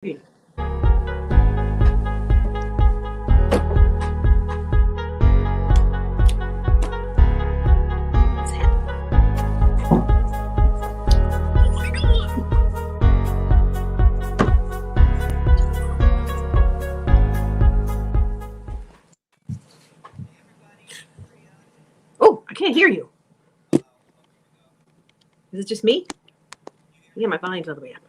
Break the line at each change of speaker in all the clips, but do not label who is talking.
Oh, I can't hear you. Is it just me? Yeah, my volume's all the way up.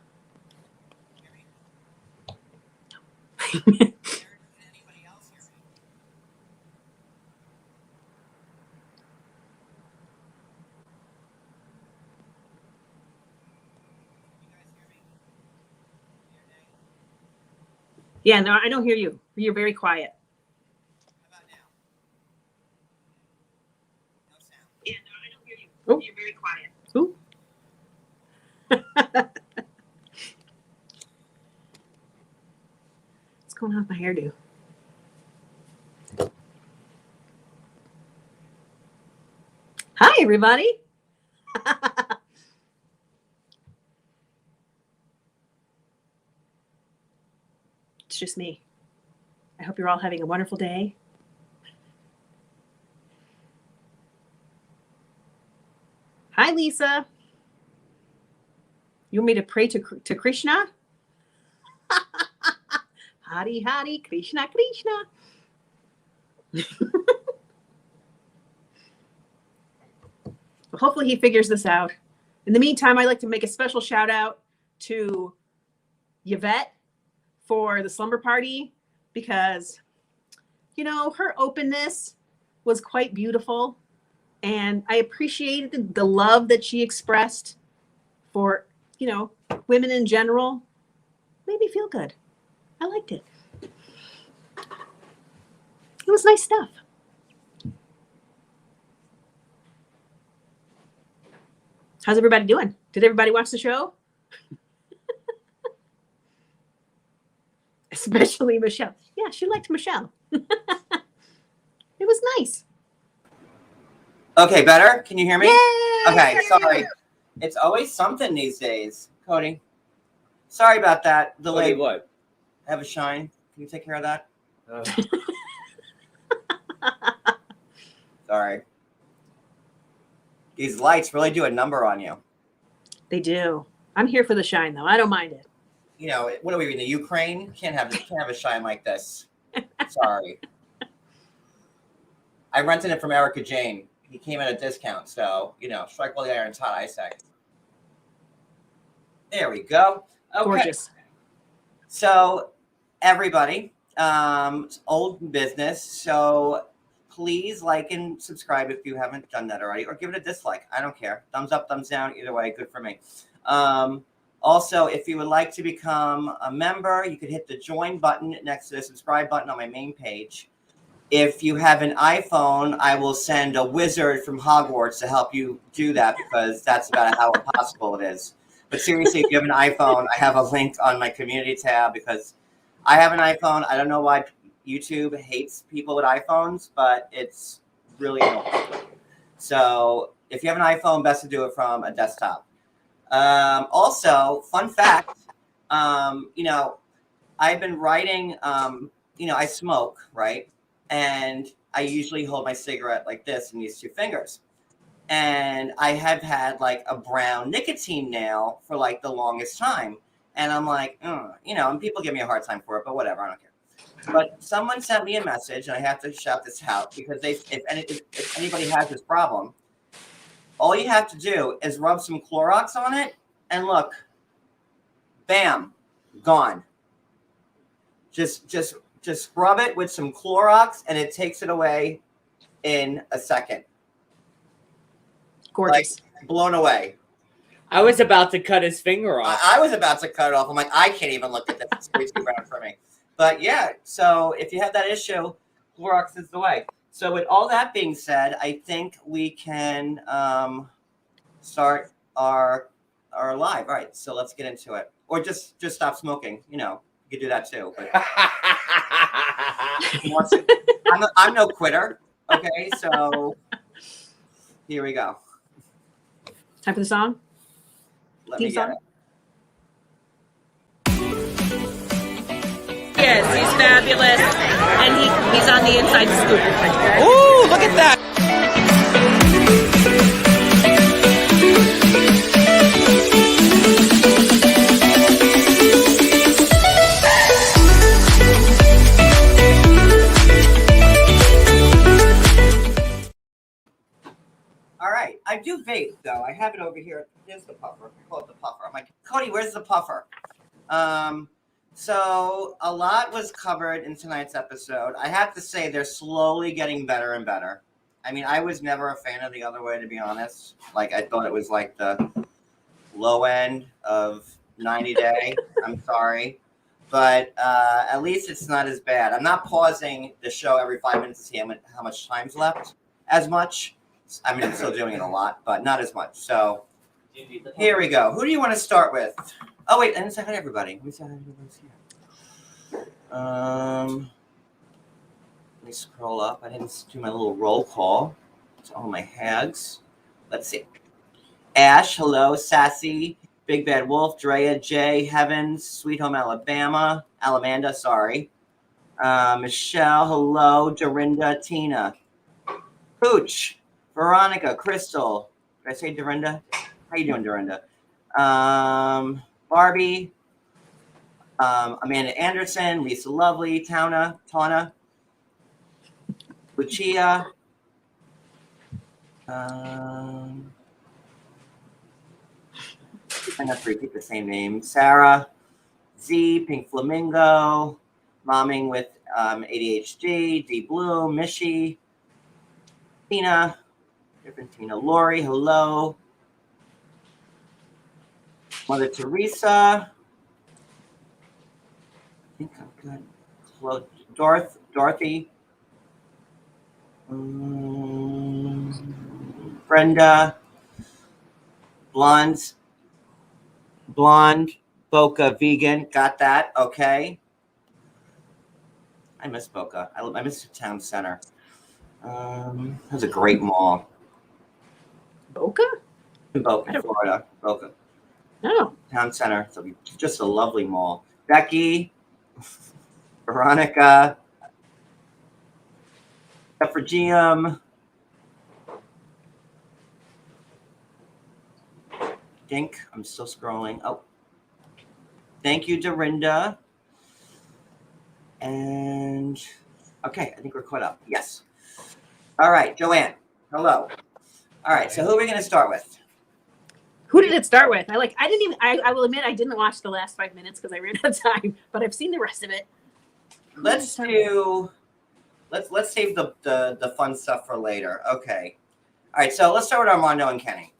Yeah, no, I don't hear you. You're very quiet.
How about now? No sound.
Yeah, no, I don't hear you. Oh. You're very quiet. Ooh. What's going on with my hairdo? Hi, everybody. It's just me. I hope you're all having a wonderful day. Hi, Lisa. You want me to pray to Krishna? Hare, Hare, Krishna, Krishna. Well, hopefully he figures this out. In the meantime, I'd like to make a special shout out to Yvette for the slumber party because, you know, her openness was quite beautiful. And I appreciated the love that she expressed for, you know, women in general. Made me feel good. I liked it. It was nice stuff. How's everybody doing? Did everybody watch the show? Especially Michelle. Yeah, she liked Michelle. It was nice.
Okay, better? Can you hear me?
Yay!
Okay, sorry. It's always something these days, Cody. Sorry about that. Delay.
What?
Have a shine. Can you take care of that? Sorry. These lights really do a number on you.
They do. I'm here for the shine, though. I don't mind it.
You know, what are we in the Ukraine? Can't have a shine like this. Sorry. I rented it from Erica Jane. He came at a discount, so you know, strike while the iron's hot, I say. There we go. Okay.
Gorgeous.
So, everybody, old business. So, please like and subscribe if you haven't done that already, or give it a dislike. I don't care. Thumbs up, thumbs down, either way, good for me. Also, if you would like to become a member, you could hit the join button next to the subscribe button on my main page. If you have an iPhone, I will send a wizard from Hogwarts to help you do that because that's about how impossible it is. But seriously, if you have an iPhone, I have a link on my community tab because I have an iPhone. I don't know why YouTube hates people with iPhones, but it's really annoying. So if you have an iPhone, best to do it from a desktop. Also, fun fact, you know, I've been writing, you know, I smoke, right? And I usually hold my cigarette like this in these two fingers. And I have had like a brown nicotine nail for like the longest time. And I'm like, you know, and people give me a hard time for it, but whatever, I don't care. But someone sent me a message, and I have to shout this out because if anybody has this problem, all you have to do is rub some Clorox on it, and look, bam, gone. Just scrub it with some Clorox, and it takes it away in a second.
Gorgeous.
Like, blown away.
I was about to cut his finger off.
I was about to cut it off. I'm like, I can't even look at this. It's way too brown for me. But yeah, so if you have that issue, Clorox is the way. So with all that being said, I think we can start our live. All right, so let's get into it. Or just stop smoking. You know, you could do that too. But I'm no quitter. Okay, so here we go.
Time for the song?
Let me get it.
is. He's fabulous, and he's on the inside scoop.
Ooh, look at that.
All right, I do vape though. I have it over here. Here's the puffer. I call it the puffer. I'm like, Cody, where's the puffer? So a lot was covered in tonight's episode. I have to say they're slowly getting better and better. I mean, I was never a fan of The Other Way, to be honest. Like, I thought it was like the low end of 90 Day. I'm sorry. But at least it's not as bad. I'm not pausing the show every 5 minutes to see how much time's left as much. I mean, I'm still doing it a lot, but not as much. So here we go. Who do you want to start with? Oh, wait, I didn't say hi to everybody. Let me say hi to everybody's here. Let me scroll up. I didn't do my little roll call to all my hags. Let's see. Ash, hello. Sassy, Big Bad Wolf, Drea, Jay, Heavens, Sweet Home Alabama, Alamanda, sorry. Michelle, hello. Dorinda, Tina. Pooch, Veronica, Crystal. Did I say Dorinda? How you doing, Dorinda? Barbie, Amanda Anderson, Lisa Lovely, Tana, Lucia, I have to repeat the same name, Sarah, Z, Pink Flamingo, Momming with ADHD, D Bloom, Mishy, Tina, different Tina, Lori, hello, Mother Teresa, I think I'm good. Dorothy, Brenda, Blonde, Boca, Vegan, got that, okay. I miss Boca. I miss the town center. That was a great mall.
Boca?
In Boca, Florida. Boca.
Oh.
Town center. So just a lovely mall. Becky, Veronica, Efragium, Dink. I'm still scrolling. Oh. Thank you, Dorinda. And okay, I think we're caught up. Yes. All right, Joanne. Hello. All right, so who are we going to start with?
Who did it start with? I will admit I didn't watch the last 5 minutes because I ran out of time, but I've seen the rest of it.
Let's save the fun stuff for later. Okay. All right, so let's start with Armando and Kenny.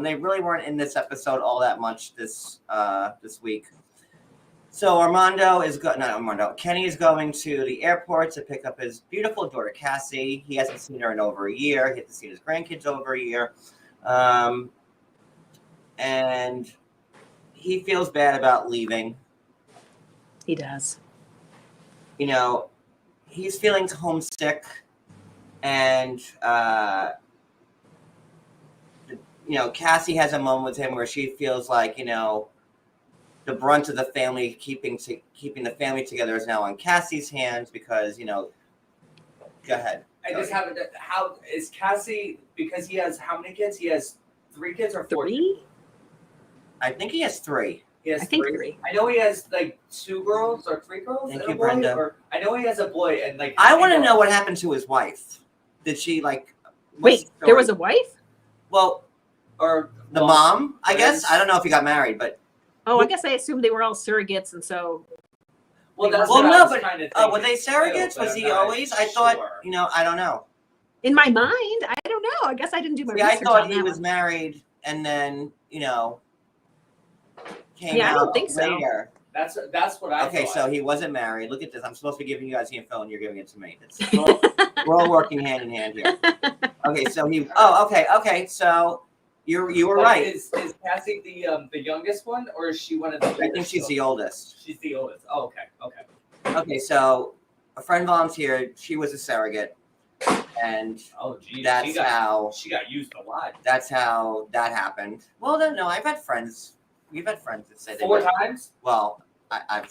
They really weren't in this episode all that much this week. So Kenny is going to the airport to pick up his beautiful daughter, Cassie. He hasn't seen her in over a year. He hasn't seen his grandkids over a year. And he feels bad about leaving.
He does.
You know, he's feeling homesick. And, Cassie has a moment with him where she feels like, the brunt of the family, keeping the family together is now on Cassie's hands because, go ahead.
I just haven't. How is Cassie? Because he has how many kids? He has 3 kids or 4?
3?
I think he has 3.
He has
I think
3.
3.
I know he has like 2 girls or 3 girls.
Thank
and
you,
a boy,
Brenda.
Or I know he has a boy and like.
I want to know what happened to his wife. Did she
Wait, there was a wife?
Well,
or
the mom, I guess. I don't know if he got married, but.
Oh, I guess I assumed they were all surrogates, and so.
Well, that's
well,
what
no,
I was
but
kind of
were they surrogates?
Too,
Was he
I'm not
always? I thought,
sure.
I don't know.
In my mind, I don't know. I guess I didn't do my
Yeah, I
research
thought
on
he
that
was
one.
married and then, came
Yeah, I
out
don't think so.
later.
That's what I
Okay,
thought.
so he wasn't married. Look at this. I'm supposed to be giving you guys the info and you're giving it to me. We're all working hand in hand here. Okay, so okay. So you were right.
Is Cassie the youngest one, or is she one of the?
I think she's the oldest.
She's the oldest. Oh, okay.
Okay, so a friend volunteered. She was a surrogate, and that's how
she got used a lot.
That's how that happened. Well, no, I've had friends. We've had friends that say
4 times.
Well, I've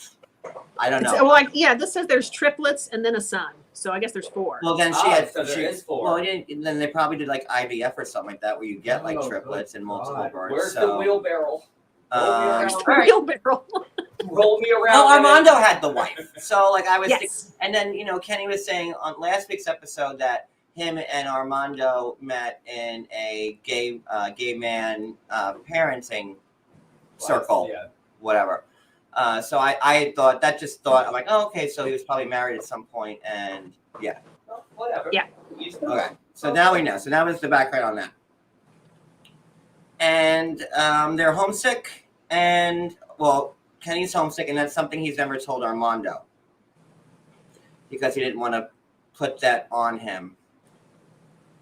I don't know.
Well, like, yeah, this says there's triplets and then a son. So I guess there's 4.
Well, then
So there is 4.
Well, then they probably did like IVF or something like that, where you get like triplets and multiple
God.
birds.
Where's
so,
the wheelbarrow?
There's
all
the
right.
wheelbarrow.
Roll me around.
Well, Armando had the wife, so like I was,
Yes.
and then Kenny was saying on last week's episode that him and Armando met in a gay man parenting circle,
Yeah.
whatever. So I thought I'm like, oh, okay, so he was probably married at some point, and yeah.
Well, whatever.
Yeah.
Okay, so now we know. So that was the background on that. And they're homesick, and well, Kenny's homesick, and that's something he's never told Armando because he didn't want to put that on him.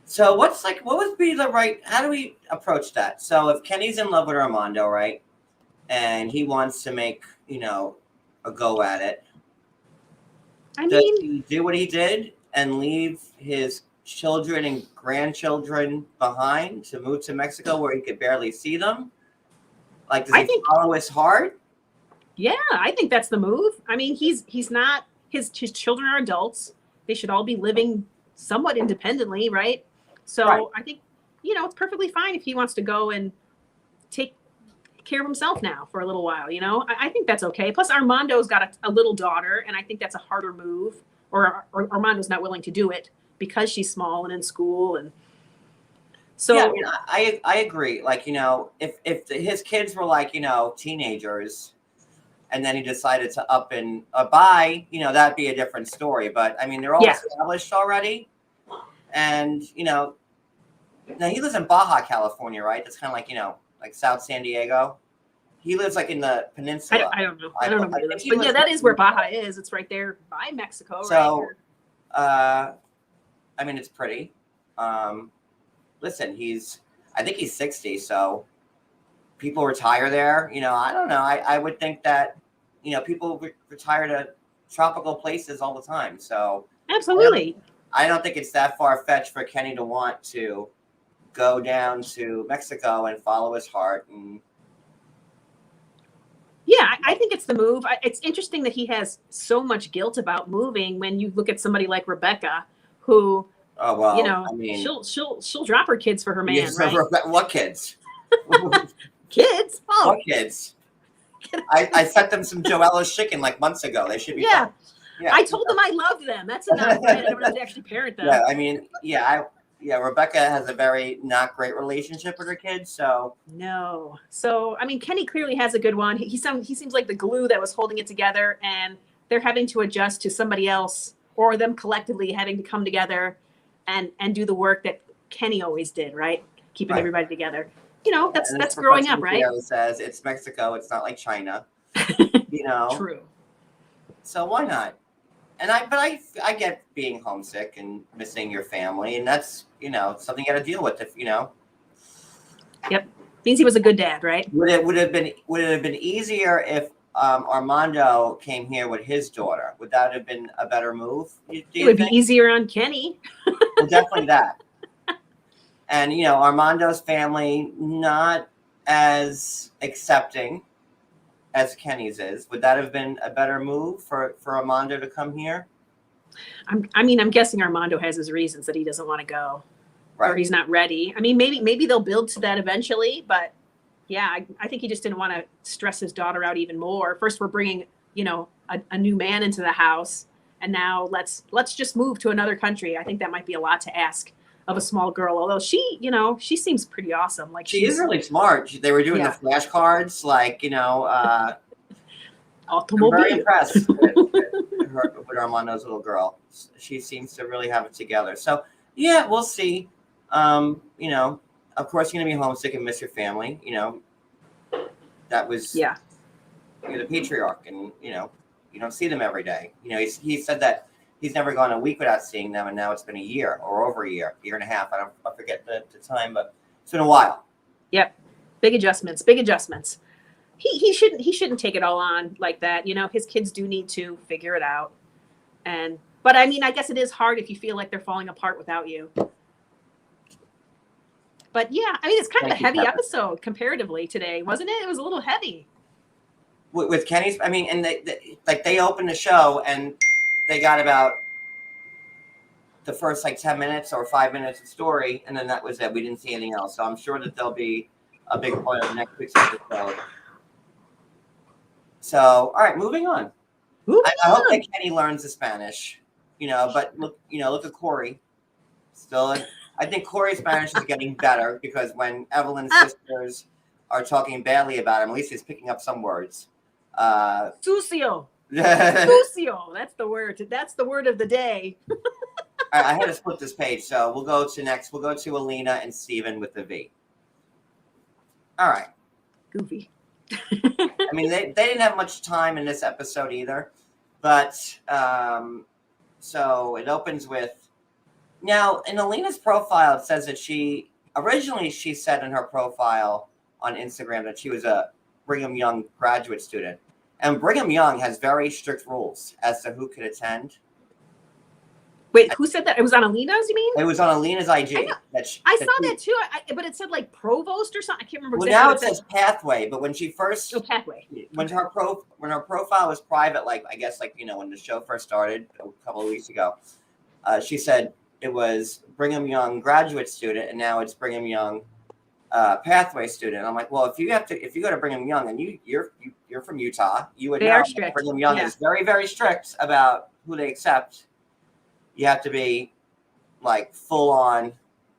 So what would be the right? How do we approach that? So if Kenny's in love with Armando, right, and he wants to make a go at it, does he do what he did and leave his children and grandchildren behind to move to Mexico where he could barely see them? Like, does he follow his heart?
Yeah, I think that's the move. I mean, he's not his children are adults. They should all be living somewhat independently, right? So
Right.
I think it's perfectly fine if he wants to go and take care of himself now for a little while. I think that's okay. Plus, Armando's got a little daughter, and I think that's a harder move. Or Armando's not willing to do it because she's small and in school, and so
yeah, I agree. Like, if his kids were like teenagers, and then he decided to up and buy, that'd be a different story. But I mean, they're all established already, and now he lives in Baja California, right? That's kind of like like South San Diego. He lives like in the peninsula.
I don't know. I don't know where it is.
he
But
lives
yeah, that is where Baja is. It's right there by Mexico,
So,
right?
I mean, it's pretty. Listen, I think he's 60, so people retire there. I don't know. I would think that, people retire to tropical places all the time. So
Absolutely.
I don't think it's that far-fetched for Kenny to want to go down to Mexico and follow his heart. And
Yeah, I think it's the move. It's interesting that he has so much guilt about moving when you look at somebody like Rebecca, who,
oh well, I mean,
she'll drop her kids for her man,
yes,
right?
What kids?
Kids? Oh,
What kids? I fed them some Joella's chicken like months ago. They should be fine. Yeah,
I told them I loved them. That's enough. Right? I don't have to actually parent them.
Yeah, I mean, Rebecca has a very not great relationship with her kids, so
No. So, I mean, Kenny clearly has a good one. He seems like the glue that was holding it together, and they're having to adjust to somebody else, or them collectively having to come together and do the work that Kenny always did, right? Keeping
Right.
everybody together.
And
That's growing up, right?
Says it's Mexico, it's not like China.
True.
So why not? And I get being homesick and missing your family, and that's something you got to deal with. If
Yep. Means he was a good dad, right?
would it have been easier if Armando came here with his daughter? Would that have been a better move? Do
It
you
would
think?
be easier on Kenny.
Well, definitely that. And Armando's family not as accepting as Kenny's is. Would that have been a better move for Armando to come here?
I'm guessing Armando has his reasons that he doesn't want to go, or
Right.
he's not ready. I mean, maybe they'll build to that eventually, but yeah, I think he just didn't want to stress his daughter out even more. First, we're bringing a new man into the house, and now let's just move to another country. I think that might be a lot to ask of a small girl, although she seems pretty awesome. Like
She is really smart. They were doing the flashcards, like I'm very impressed with Armando's little girl. She seems to really have it together. So yeah, we'll see. Of course you're gonna be homesick and miss your family. That was you're the patriarch, and you don't see them every day. He said that he's never gone a week without seeing them, and now it's been a year or over a year and a half. I forget the time, but it's been a while.
Yep. Big adjustments. He shouldn't take it all on like that. His kids do need to figure it out. But I mean, I guess it is hard if you feel like they're falling apart without you. But yeah, I mean, it's kind of a heavy episode comparatively today, wasn't it? It was a little heavy.
with Kenny's. I mean, and they opened the show and they got about the first like 10 minutes or 5 minutes of story, and then that was it. We didn't see anything else. So I'm sure that there'll be a big part of next week's episode. So, all right, moving on. I hope that Kenny learns the Spanish, but look at Corey. Still, I think Corey's Spanish is getting better because when Evelin's sisters are talking badly about him, at least he's picking up some words.
Sucio. Sucio. That's the word. That's the word of the day.
All right, I had to split this page, so we'll go to Alina and Steven with the V. All right.
Goofy.
I mean, they didn't have much time in this episode either, but so it opens with, now in Alina's profile, it says that she said in her profile on Instagram that she was a Brigham Young graduate student, and Brigham Young has very strict rules as to who could attend.
Wait, who said that? It was on Alina's, you mean?
It was on Alina's IG.
I saw that too, but it said like provost or something. I can't remember
Well,
exactly.
now it says pathway, but when she first
pathway.
When her profile was private, like I guess like when the show first started a couple of weeks ago, she said it was Brigham Young graduate student, and now it's Brigham Young pathway student. And I'm like, well, if you go to Brigham Young and you're from Utah, you would know that Brigham Young is very, very strict about who they accept. You have to be like full on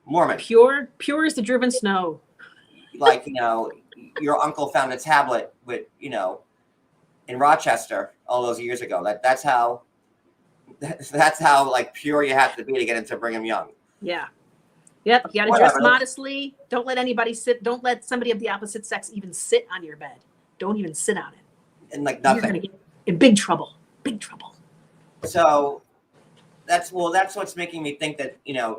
Mormon.
Pure as the driven snow.
Like, your uncle found a tablet with, in Rochester all those years ago. That's how like pure you have to be to get into Brigham Young.
Yeah. Yep. You got to dress modestly. Don't let anybody sit. Don't let somebody of the opposite sex even sit on your bed. Don't even sit on it.
And like nothing.
You're going to get in big trouble. Big trouble.
So that's what's making me think that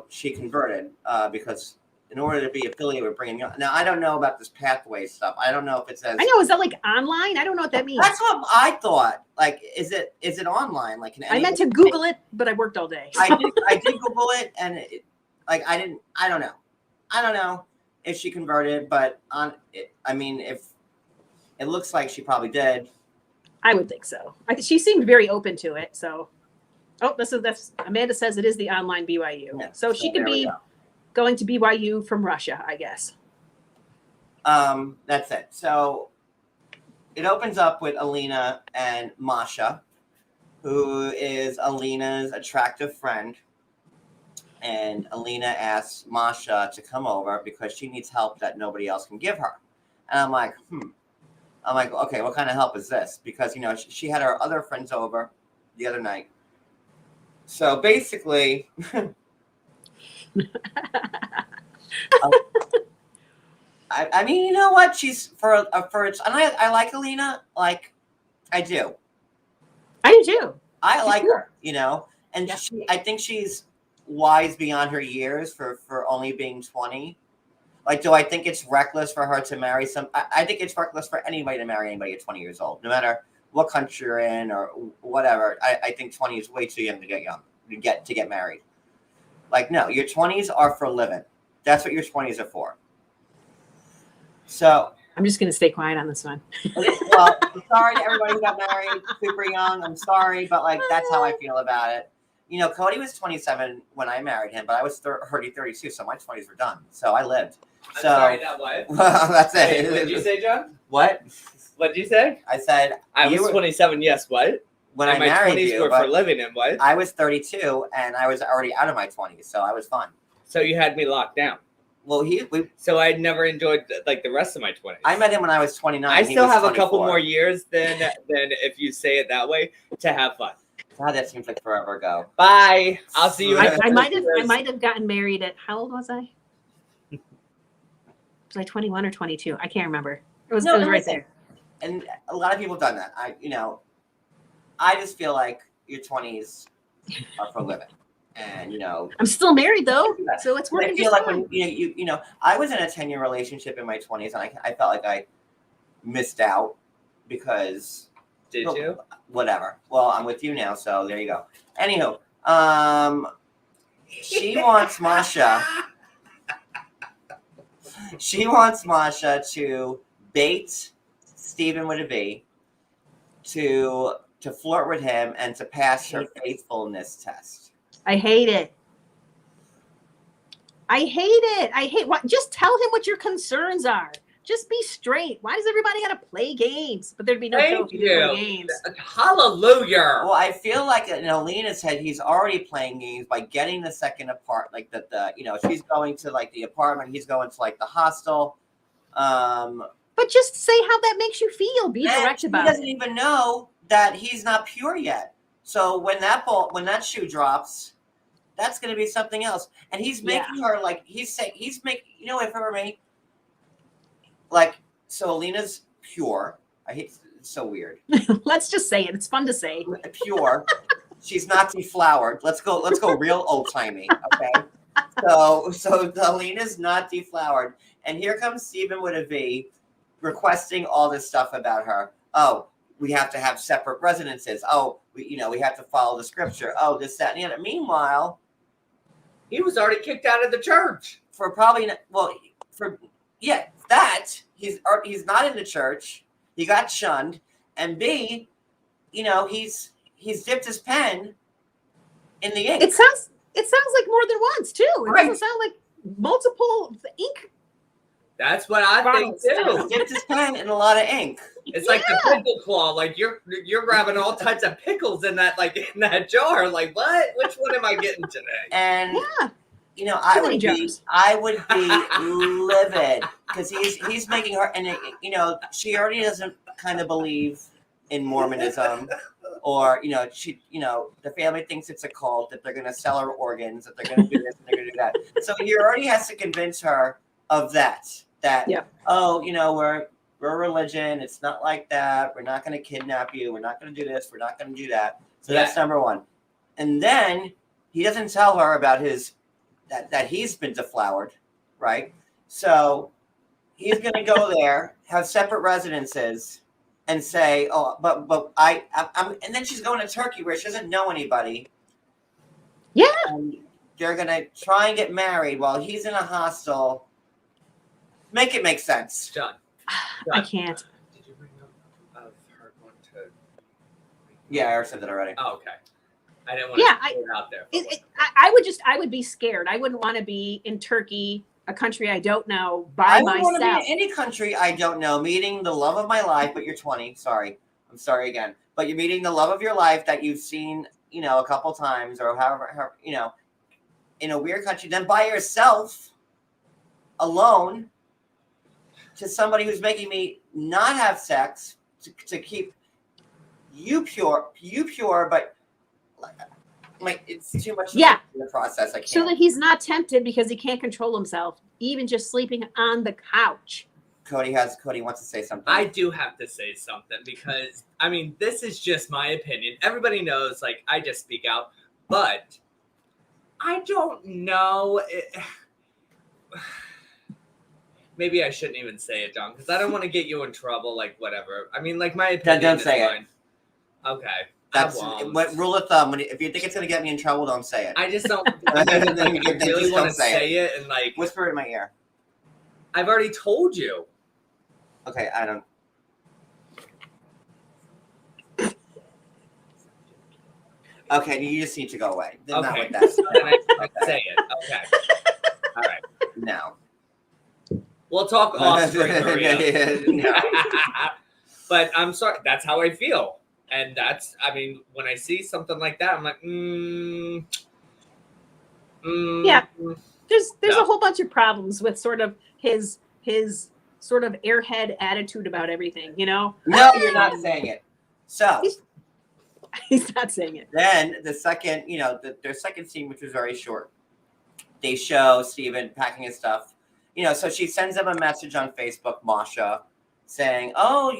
she converted because in order to be affiliated with Brigham Young. Now I don't know about this pathway stuff. I don't know if it says.
I know. Is that like online? I don't know what that means.
That's what I thought. Like, is it online? Like,
I meant to Google it, but I worked all day.
I did Google it, and I don't know if she converted, but if it looks like she probably did.
I would think so. She seemed very open to it. So, that's Amanda says it is the online BYU.
Yeah,
so she could be going to BYU from Russia, I guess.
That's it. So it opens up with Alina and Masha, who is Alina's attractive friend. And Alina asks Masha to come over because she needs help that nobody else can give her. And I'm like, okay, what kind of help is this? Because, she had her other friends over the other night. So basically, I mean, you know what? She's for and I like Alina. Like, I do.
I do too.
I like her, and I think she's wise beyond her years for only being 20. Like, do I think it's reckless for her to marry I think it's reckless for anybody to marry anybody at 20 years old, no matter what country you're in or whatever. I think 20 is way too young to get married. Like, no, your 20s are for living. That's what your 20s are for. So
I'm just going to stay quiet on this one.
Well, I'm sorry to everybody who got married super young. I'm sorry, but like that's how I feel about it. Cody was 27 when I married him, but I was 32, so my 20s were done. So I lived.
I'm sorry, that what?
Well, that's it.
What did you say, John?
What?
What did you say?
I said
I was 27. Yes. What?
When
and
I
my
married
20s
you,
were for living. And what?
I was 32, and I was already out of my 20s, so I was fine.
So you had me locked down.
Well,
so I never enjoyed like the rest of my 20s.
I met him when I was 29.
I still have
24.
a couple more years than if you say it that way to have fun.
God, that seems like forever ago.
Bye. I'll see you.
I might have gotten married at, how old was I? Was I 21 or 22? I can't remember. It was right there.
And a lot of people have done that. I just feel like your 20s are for living. And
I'm still married though, so it's working.
I feel like when I was in a 10-year relationship in my 20s, and I felt like I missed out because.
Did you?
Whatever. Well, I'm with you now, so there you go. Anywho, she wants Masha. She wants Masha to bait Steven with a B to flirt with him and to pass her faithfulness test.
I hate it. I hate what. Just tell him what your concerns are. Just be straight. Why does everybody got to play games? But there's no show if you didn't play games.
Hallelujah.
Well, I feel like in Alina's head, he's already playing games by getting the second apart. Like she's going to like the apartment, he's going to like the hostel.
But just say how that makes you feel. Be direct about it.
He doesn't even know that he's not pure yet. So when that shoe drops, that's going to be something else. And he's making her like he's making if it were me, like so Alina's pure. I hate it's so weird.
Let's just say it. It's fun to say.
Pure. She's not deflowered. Let's go real old timey. Okay. So Alina's not deflowered, and here comes Stephen with a V, requesting all this stuff about her. Oh, we have to have separate residences. Oh, we have to follow the scripture. Oh, this, that, and the other. Meanwhile,
he was already kicked out of the church
for probably he's not in the church. He got shunned, and B, he's dipped his pen in the ink.
It sounds like more than once too. It
Right.
doesn't sound like multiple ink.
That's what I think too.
He dipped his pen in a lot of ink.
It's like the pickle claw. Like you're grabbing all types of pickles in that jar. Like what? Which one am I getting today?
And I would be livid because he's making her, and she already doesn't kind of believe in Mormonism, or the family thinks it's a cult, that they're going to sell her organs, that they're going to do this and they're going to do that. So he already has to convince her of that. We're a religion. It's not like that. We're not going to kidnap you. We're not going to do this. We're not going to do that. So that's number one. And then he doesn't tell her about that he's been deflowered, right? So he's going to go there, have separate residences, and say, "Oh, but I'm." And then she's going to Turkey where she doesn't know anybody.
Yeah.
And they're going to try and get married while he's in a hostel. Make it make sense.
Done.
I can't.
Did you bring up of her going to?
Yeah, I already said that already.
Oh, okay. I didn't want to put it out there.
I would be scared. I wouldn't want to be in Turkey, a country I don't know, by myself.
I wouldn't want to be in any country I don't know, meeting the love of my life, but you're 20. Sorry. I'm sorry again. But you're meeting the love of your life that you've seen, a couple times or however, in a weird country, then by yourself, alone, to somebody who's making me not have sex, to keep you pure, but like it's too much in the process. I can't.
So that he's not tempted because he can't control himself, even just sleeping on the couch.
Cody wants to say something.
I do have to say something because this is just my opinion. Everybody knows, like, I just speak out, but I don't know. Maybe I shouldn't even say it, John, because I don't want to get you in trouble. Like, whatever. My opinion.
Don't say
fine. Okay.
That's what rule of thumb. If you think it's going to get me in trouble, don't say it.
I just don't. I really want to say it and like
whisper it in my ear.
I've already told you.
Okay, I don't. Okay, you just need to go away.
Okay.
Not with that.
I say it. Okay. All right.
No.
We'll talk off screen, Maria.
No.
But I'm sorry. That's how I feel. And that's, when I see something like that, I'm like,
Yeah. There's a whole bunch of problems with sort of his sort of airhead attitude about everything,
No, you're not saying it. So
he's not saying it.
Then the second, their second scene, which was very short, they show Steven packing his stuff. So she sends him a message on Facebook, Masha, saying, "Oh,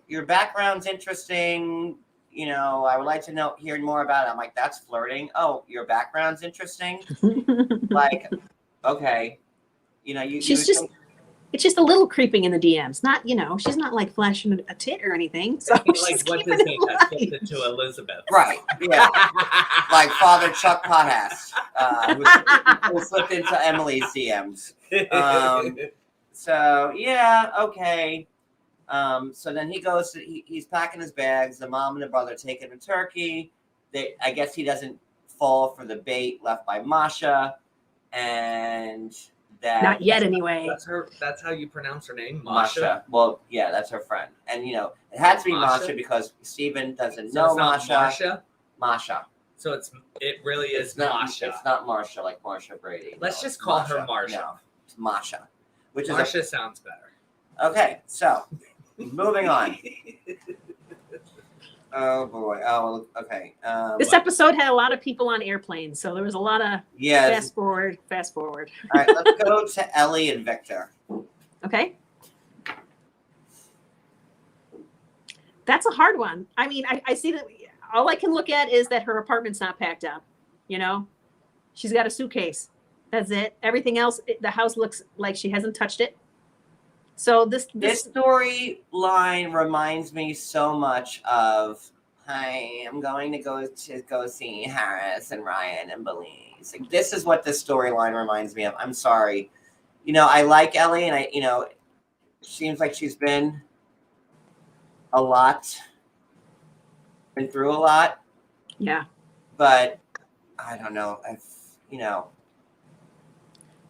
your background's interesting. I would like to hear more about it." I'm like, "That's flirting." "Oh, your background's interesting." Like, okay,
It's just a little creeping in the DMs. Not, she's not like flashing a tit or anything. So
like what's his name? That's it to Elizabeth,
right? Yeah, like Father Chuck Pothass, who slipped into Emily's DMs. So yeah, okay. So then he goes to, he's packing his bags. The mom and the brother take him to Turkey. I guess he doesn't fall for the bait left by Masha, and that
Not yet, anyway.
That's how you pronounce her name,
Masha.
Masha.
Well, yeah, that's her friend, and it had to be
Masha?
Masha because Steven doesn't
So
know
it's not
Masha.
Marsha.
Masha.
So it really is Masha.
It's not Marsha like Marsha Brady.
Let's
No,
just
it's
call her Marsha.
No, it's Masha, which
Marsha sounds better.
okay. So moving on. Oh boy. Oh, okay.
This episode had a lot of people on airplanes, so there was a lot of
yeah.
fast forward.
All right, let's go to Ellie and Victor.
Okay. That's a hard one. I mean, I see that all I can look at is that her apartment's not packed up. She's got a suitcase. That's it. Everything else, the house looks like she hasn't touched it. So this
storyline reminds me so much of, hi, I'm going to go see Harris and Ryan and Belize. Like, this is what this storyline reminds me of. I'm sorry. I like Ellie, and seems like she's been through a lot.
Yeah.
But I don't know.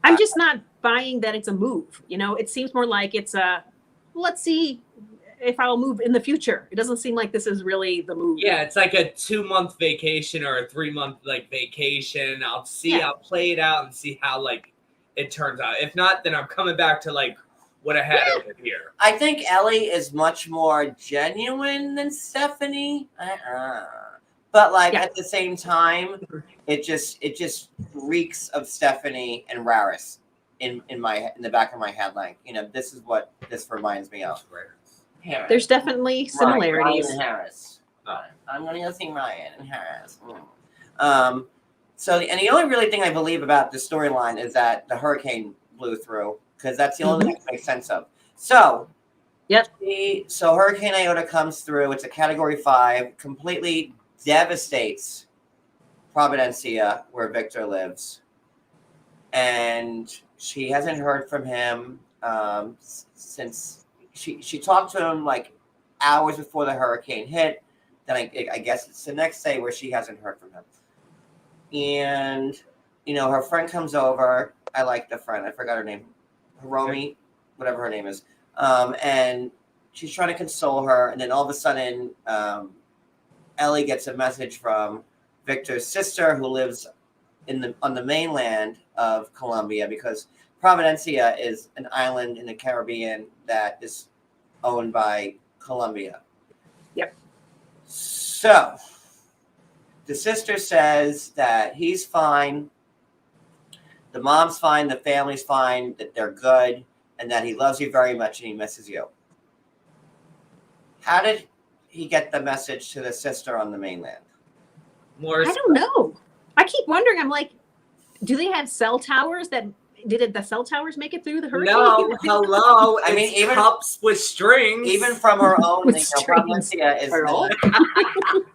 I'm just not buying that it's a move. It seems more like it's let's see if I'll move in the future. It doesn't seem like this is really the move.
Yeah, it's like a 2-month vacation or a 3-month vacation. I'll play it out and see how it turns out. If not, then I'm coming back to what I had over here.
I think Ellie is much more genuine than Stephanie. But at the same time, it just reeks of Stephanie and Raris in the back of my head. This is what this reminds me of. Harris.
There's definitely similarities.
Ryan and Harris. I'm going to go see Ryan and Harris. So the only really thing I believe about the storyline is that the hurricane blew through, because that's the only thing that makes sense of. So,
yep.
So Hurricane Iota comes through. It's a Category 5, completely devastates Providencia, where Victor lives, and she hasn't heard from him since she talked to him hours before the hurricane hit. Then I guess it's the next day where she hasn't heard from him, and her friend comes over. I like the friend. I forgot her name. Hiromi, whatever her name is, and she's trying to console her, and then all of a sudden, Ellie gets a message from Victor's sister, who lives on the mainland of Colombia, because Providencia is an island in the Caribbean that is owned by Colombia.
Yep.
So the sister says that he's fine, the mom's fine, the family's fine, that they're good, and that he loves you very much and he misses you. How did he get the message to the sister on the mainland?
I don't know. I keep wondering. I'm like, do they have cell towers did the cell towers make it through the hurricane?
No, hello.
I mean, even
cups with strings.
Even from her own,
With strings.
is
Pearl.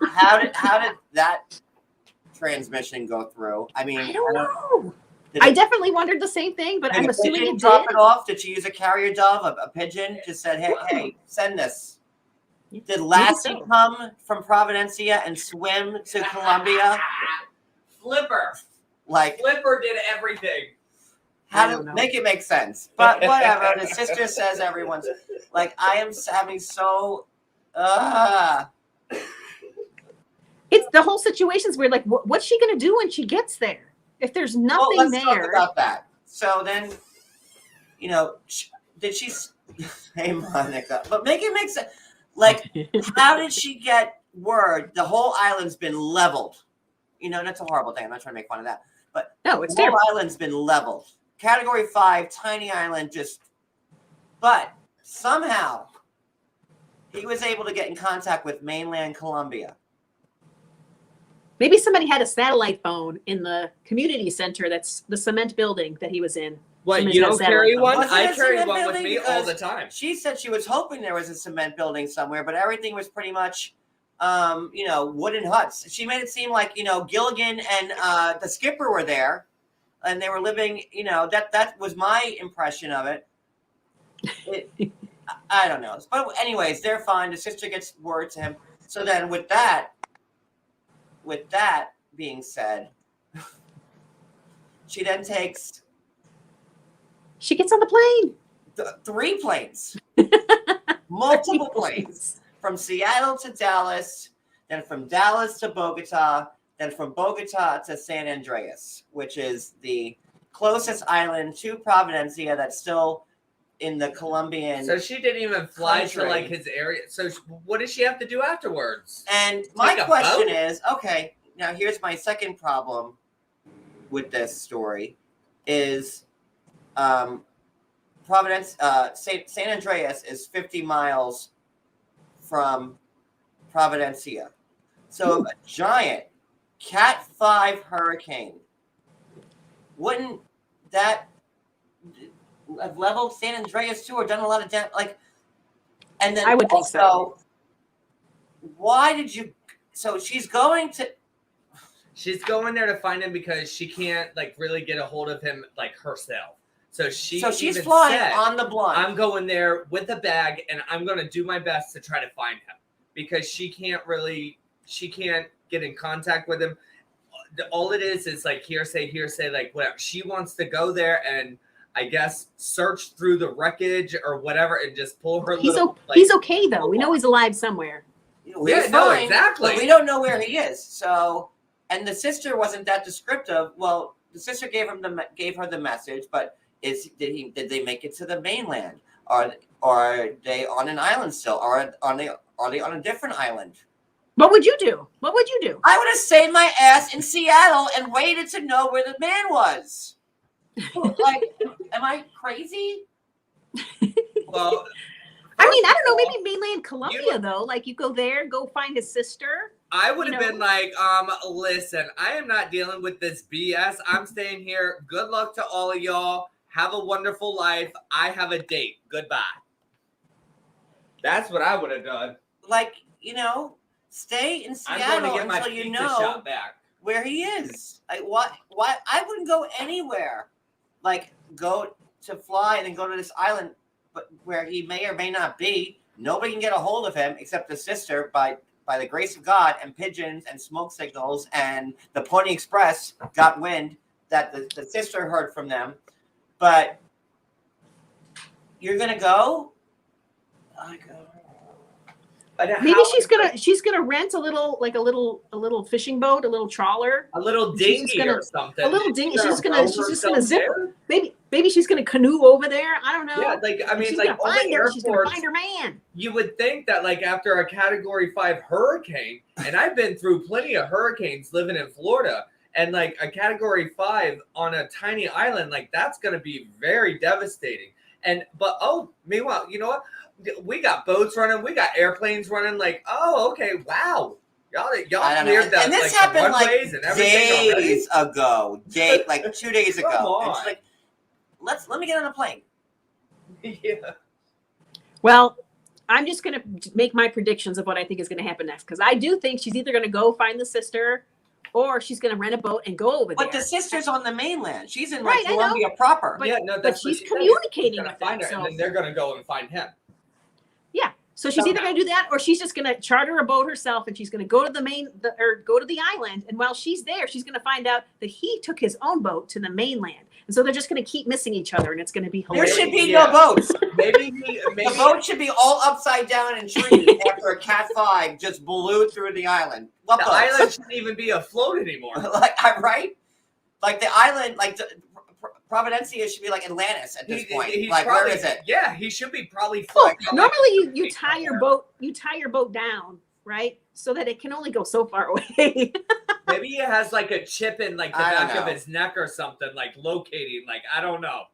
how did that transmission go through? I mean,
I don't know.
Did
I definitely wondered the same thing, but I'm assuming
pigeon
it
drop
did.
it off? Did she use a carrier dove? A pigeon just said, "Hey, send this." Did Lassie come from Providencia and swim to Colombia?
Flipper.
Like,
Flipper did everything.
how
I
to
don't know.
make it make sense? But whatever. The sister says everyone's like, I am having so.
It's the whole situation's weird. Like, what's she gonna do when she gets there? If there's nothing
let's
there.
talk about that. So then, did she? Hey, Monica, but make it make sense. Like, how did she get word the whole island's been leveled? That's a horrible thing. I'm not trying to make fun of that. But
No, it's
the whole
terrible.
island's been leveled. Category 5, tiny island, but somehow he was able to get in contact with mainland Colombia.
Maybe somebody had a satellite phone in the community center. That's the cement building that he was in.
What,
Somebody's
you
got a
don't
satellite
carry
phone.
one?
Wasn't
I
it a
carry
cement
one with
building?
me all the
Because
time.
She said she was hoping there was a cement building somewhere, but everything was pretty much, wooden huts. She made it seem like, Gilligan and the skipper were there, and they were living, that was my impression of it. I don't know. But anyways, they're fine. The sister gets word to him. So then with that being said, she then takes
She gets on the plane.
3 planes, multiple planes, from Seattle to Dallas, then from Dallas to Bogota, then from Bogota to San Andreas, which is the closest island to Providencia that's still in the Colombian.
So she didn't even fly
country.
to like his area. So what does she have to do afterwards?
And my
Take a
question
boat?
is, okay, now here's my second problem with this story is San Andreas is 50 miles from Providencia. So if a giant Cat 5 hurricane, wouldn't that have leveled San Andreas too, or done a lot of damage? Like, and then
I would think so.
Why did you? So she's going
there to find him because she can't like really get a hold of him like herself. So she's
even flying
said,
on the blind.
I'm going there with a bag and I'm going to do my best to try to find him because she can't get in contact with him. All it is like hearsay, like whatever. She wants to go there and I guess search through the wreckage or whatever and just pull her.
He's okay though. We know he's alive somewhere.
He's fine, exactly. But we don't know where he is. So, and the sister wasn't that descriptive. Well, the sister gave her the message, but did they make it to the mainland? Are they on an island still? Are they on a different island?
What would you do? What would you do?
I would have stayed my ass in Seattle and waited to know where the man was. Like, am I crazy?
Well,
I mean, I don't know, maybe mainland Colombia though. Like you go there, go find his sister.
I would have been like, listen, I am not dealing with this BS. I'm staying here. Good luck to all of y'all. Have a wonderful life. I have a date. Goodbye. That's what I would have done.
Like, stay in Seattle until you know where he is. Like, why? I wouldn't go anywhere. Like, go to fly and then go to this island, but where he may or may not be. Nobody can get a hold of him except the sister by the grace of God, and pigeons and smoke signals, and the Pony Express got wind that the sister heard from them. But you're gonna go?
Maybe she's gonna rent a little fishing boat, a little trawler,
a little dinghy or something.
A little dinghy. She's just gonna zip. Maybe she's gonna canoe over there. I don't know.
Yeah, she's
gonna find her man.
You would think that after a Category 5 hurricane, and I've been through plenty of hurricanes living in Florida, and a Category 5 on a tiny island, that's gonna be very devastating. Meanwhile, you know what? We got boats running, we got airplanes running. Okay, wow. Y'all cleared that.
And this happened days ago. 2 days ago. And she's let me get on a plane.
Yeah.
Well, I'm just gonna make my predictions of what I think is gonna happen next, because I do think she's either gonna go find the sister or she's gonna rent a boat and go over there.
But the sister's on the mainland. She's in Colombia proper.
But she's communicating with them.
And then they're gonna go and find him.
Yeah. So she's either going to do that, or she's just going to charter a boat herself, and she's going to go to go to the island. And while she's there, she's going to find out that he took his own boat to the mainland. And so they're just going to keep missing each other, and it's going to be hilarious.
There should be no boats.
Maybe
the boat should be all upside down in trees after a Cat 5 just blew through the island.
The island shouldn't even be afloat anymore.
Right? The island, Providencia should be like Atlantis at this point. Where is it?
Yeah, he should be probably.
Normally, you tie your boat down, right, so that it can only go so far away.
Maybe he has a chip in the back of his neck or something, locating. I don't know.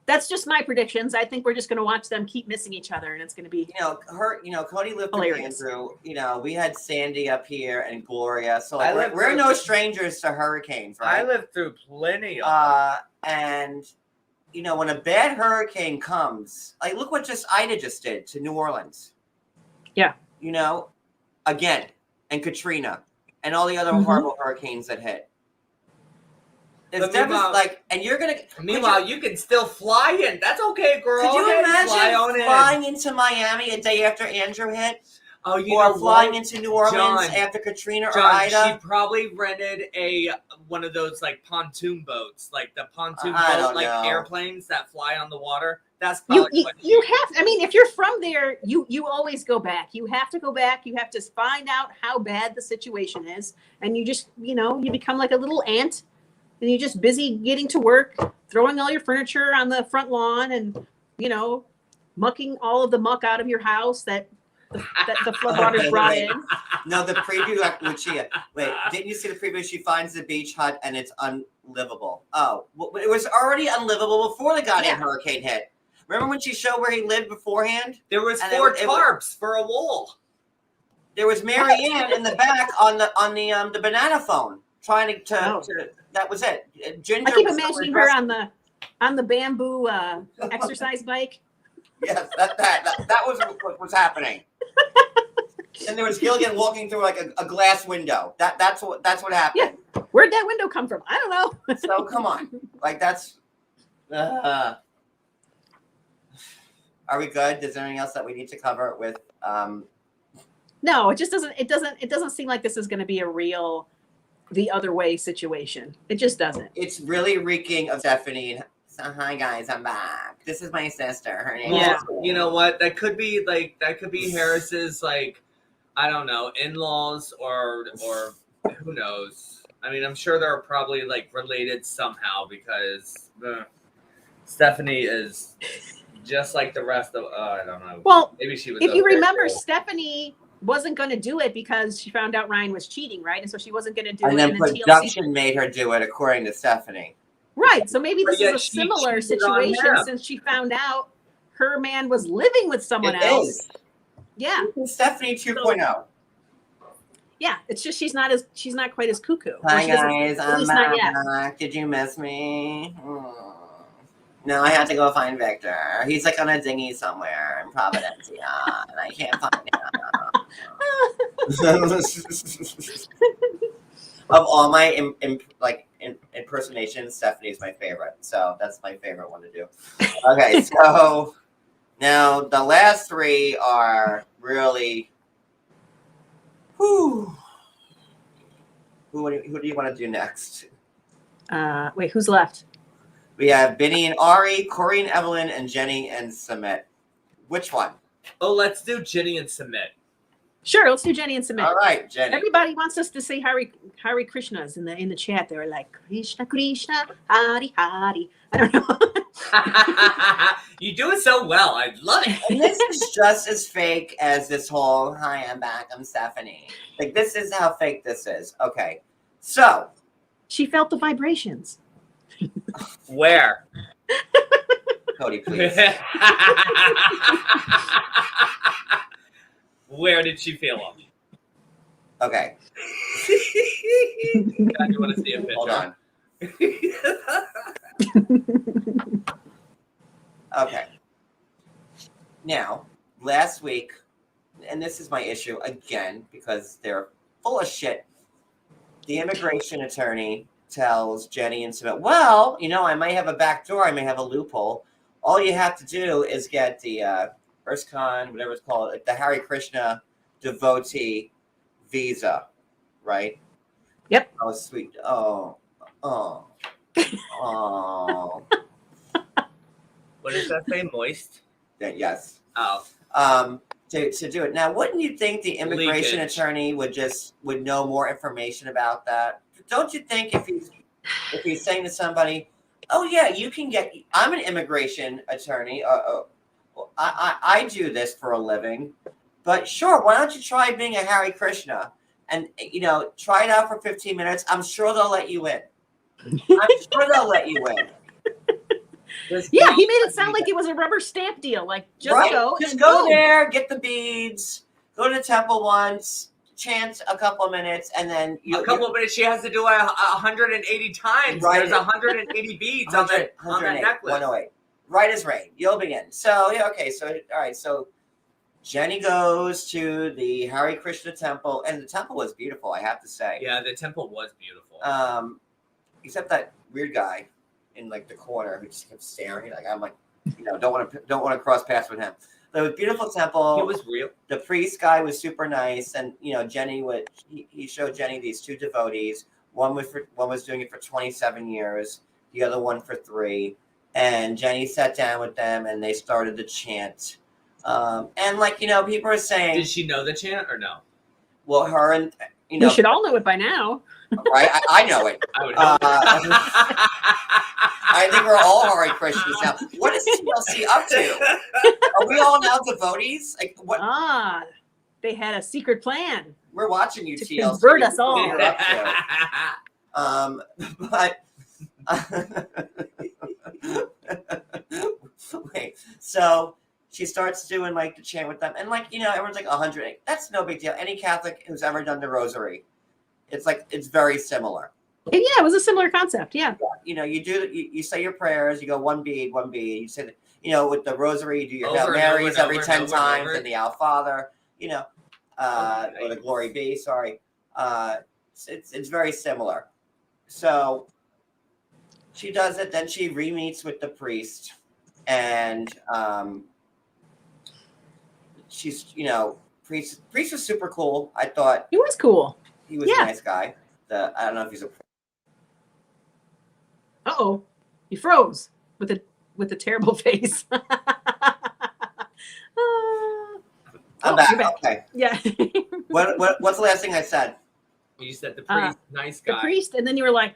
That's just my predictions. I think we're just going to watch them keep missing each other, and it's going to be
Cody lived
hilarious.
through Andrew. We had Sandy up here and Gloria, so we're no strangers to hurricanes, right?
I lived through plenty of
and when a bad hurricane comes, look what Ida just did to New Orleans.
Yeah.
Again, and Katrina and all the other horrible hurricanes that hit. It's
meanwhile-
like, and you're gonna.
Meanwhile, you can still fly in. That's okay, girl.
Could you
Okay,
imagine
fly on in.
flying into Miami a day after Andrew hit,
Oh, you
or
know
flying
what?
into New Orleans
John,
after Katrina or
John,
Ida?
she probably rented one of those like pontoon boats, like the pontoon
I
boat,
don't
like
know.
airplanes that fly on the water. That's
You,
probably
you,
what
you
she-
have, I mean, if you're from there, you always go back. You have to go back. You have to find out how bad the situation is. And you just, you become like a little ant and you're just busy getting to work, throwing all your furniture on the front lawn and, mucking all of the muck out of your house that the floodwaters brought in.
No, the preview, Lucia. Wait, didn't you see the preview? She finds the beach hut and it's unlivable. Oh, well, it was already unlivable before the goddamn hurricane hit. Remember when she showed where he lived beforehand?
There was
And
4
it was-
tarps for a wall.
There was Mary Ann in the back on the banana phone trying to that was it. Ginger.
I keep
was
imagining
so
her on the bamboo exercise bike.
Yes, that was what was happening. And there was Gilligan walking through like a glass window. That's what happened.
Yeah. Where'd that window come from? I don't know.
So come on, like that's. Are we good? Is there anything else that we need to cover with?
No, it just doesn't. It doesn't seem like this is going to be a real, the other way situation. It just doesn't.
It's really reeking of Stephanie. So, hi guys, I'm back. This is my sister. Her name.
Yeah,
is
you know what? That could be Harris's I don't know, in-laws or who knows. I mean, I'm sure they're probably related somehow because Stephanie is just like the rest of. I don't know.
Well,
maybe she was.
if you
okay,
remember,
cool.
Stephanie wasn't going to do it because she found out Ryan was cheating, right? And so she wasn't going to do
And
it.
then
And then
production made her do it, according to Stephanie.
right. So maybe this
But yet
is a
she
similar
cheated on
situation
him.
since she found out her man was living with someone
It
else.
is.
Yeah.
Stephanie 2.0.
Yeah. It's just she's not quite as cuckoo. Or
Hi
she doesn't-
guys,
at
I'm
least not yet.
back. Did you miss me? No, I had to go find Victor. He's on a dinghy somewhere in Providencia, and I can't find him. Of all my impersonations, Stephanie is my favorite. So that's my favorite one to do. Okay, so now the last 3 are really. Who do you want to do next?
Wait, who's left?
We have Benny and Ari, Corey and Evelyn, and Jenny and Sumit. Which one?
Oh, let's do Jenny and Submit.
Sure, let's do Jenny and Submit.
All right, Jenny.
Everybody wants us to say Hare Krishnas in the chat. They were like Krishna Krishna Hare Hare. I don't know.
You do it so well. I love it.
And this is just as fake as this whole "Hi, I'm back, I'm Stephanie." This is how fake this is. Okay, so
She felt the vibrations.
Where?
Cody, please.
Where did she feel them?
Okay,
God, you want to see a picture?
hold on. Okay. Now, last week, and this is my issue again because they're full of shit. The immigration attorney tells Jenny and Sumit, well, I may have a back door, I may have a loophole. All you have to do is get the Erskine, whatever it's called, the Hare Krishna devotee visa, right?
Yep.
Oh, sweet. Oh.
What does that say? Moist?
Yes.
Oh.
To do it. Now, wouldn't you think the immigration
Leakage.
attorney would know more information about that? Don't you think if he's saying to somebody, "Oh yeah, you can get," I'm an immigration attorney. I do this for a living, but sure, why don't you try being a Hare Krishna and try it out for 15 minutes? I'm sure they'll let you in.
Yeah, he made it sound like it was a rubber stamp deal. Like just
Right?
go.
Just
and
go
boom.
there, get the beads, go to the temple once, chant a couple of minutes, and then
A couple of minutes, she has to do it 180 times.
Right.
There's 180 beads on that
108,
necklace.
108. Right as rain. You'll begin. So, yeah, okay. So, all right. So, Jenny goes to the Hare Krishna temple, and the temple was beautiful, I have to say.
Yeah, the temple was beautiful.
except that weird guy in like the corner who just kept staring. Like I'm like, don't want to cross paths with him. But it was a beautiful temple.
It was real.
The priest guy was super nice, and Jenny would he showed Jenny these two devotees. One was doing it for 27 years, the other one for 3. And Jenny sat down with them, and they started the chant. And people are saying,
Did she know the chant or no?
well, her and
We should all know it by now.
right? I know it.
I would hope.
I think we're all Hare Krishnas now. What is TLC up to? Are we all now devotees? Like what?
They had a secret plan
We're watching you,
to
TLC.
convert us all.
What you're up to. But wait. So she starts doing like the chant with them, and everyone's like 100. That's no big deal. Any Catholic who's ever done the Rosary, it's very similar.
Yeah, it was a similar concept. Yeah.
You say your prayers. You go one bead. You say that. With the Rosary, you do your Hail
Over and over
Marys
and
every
over
10
and over and
times,
over.
and the Our Father. Or the Glory Be. Sorry. It's very similar. So she does it. Then she re-meets with the priest, and she's priest was super cool. I thought
He was cool.
he was a nice guy. I don't know if he's a.
Uh-oh. He froze with a terrible face.
I'm back.
you're back.
Okay.
Yeah.
What's the last thing I said?
You said the priest, nice guy.
The priest, and then you were like,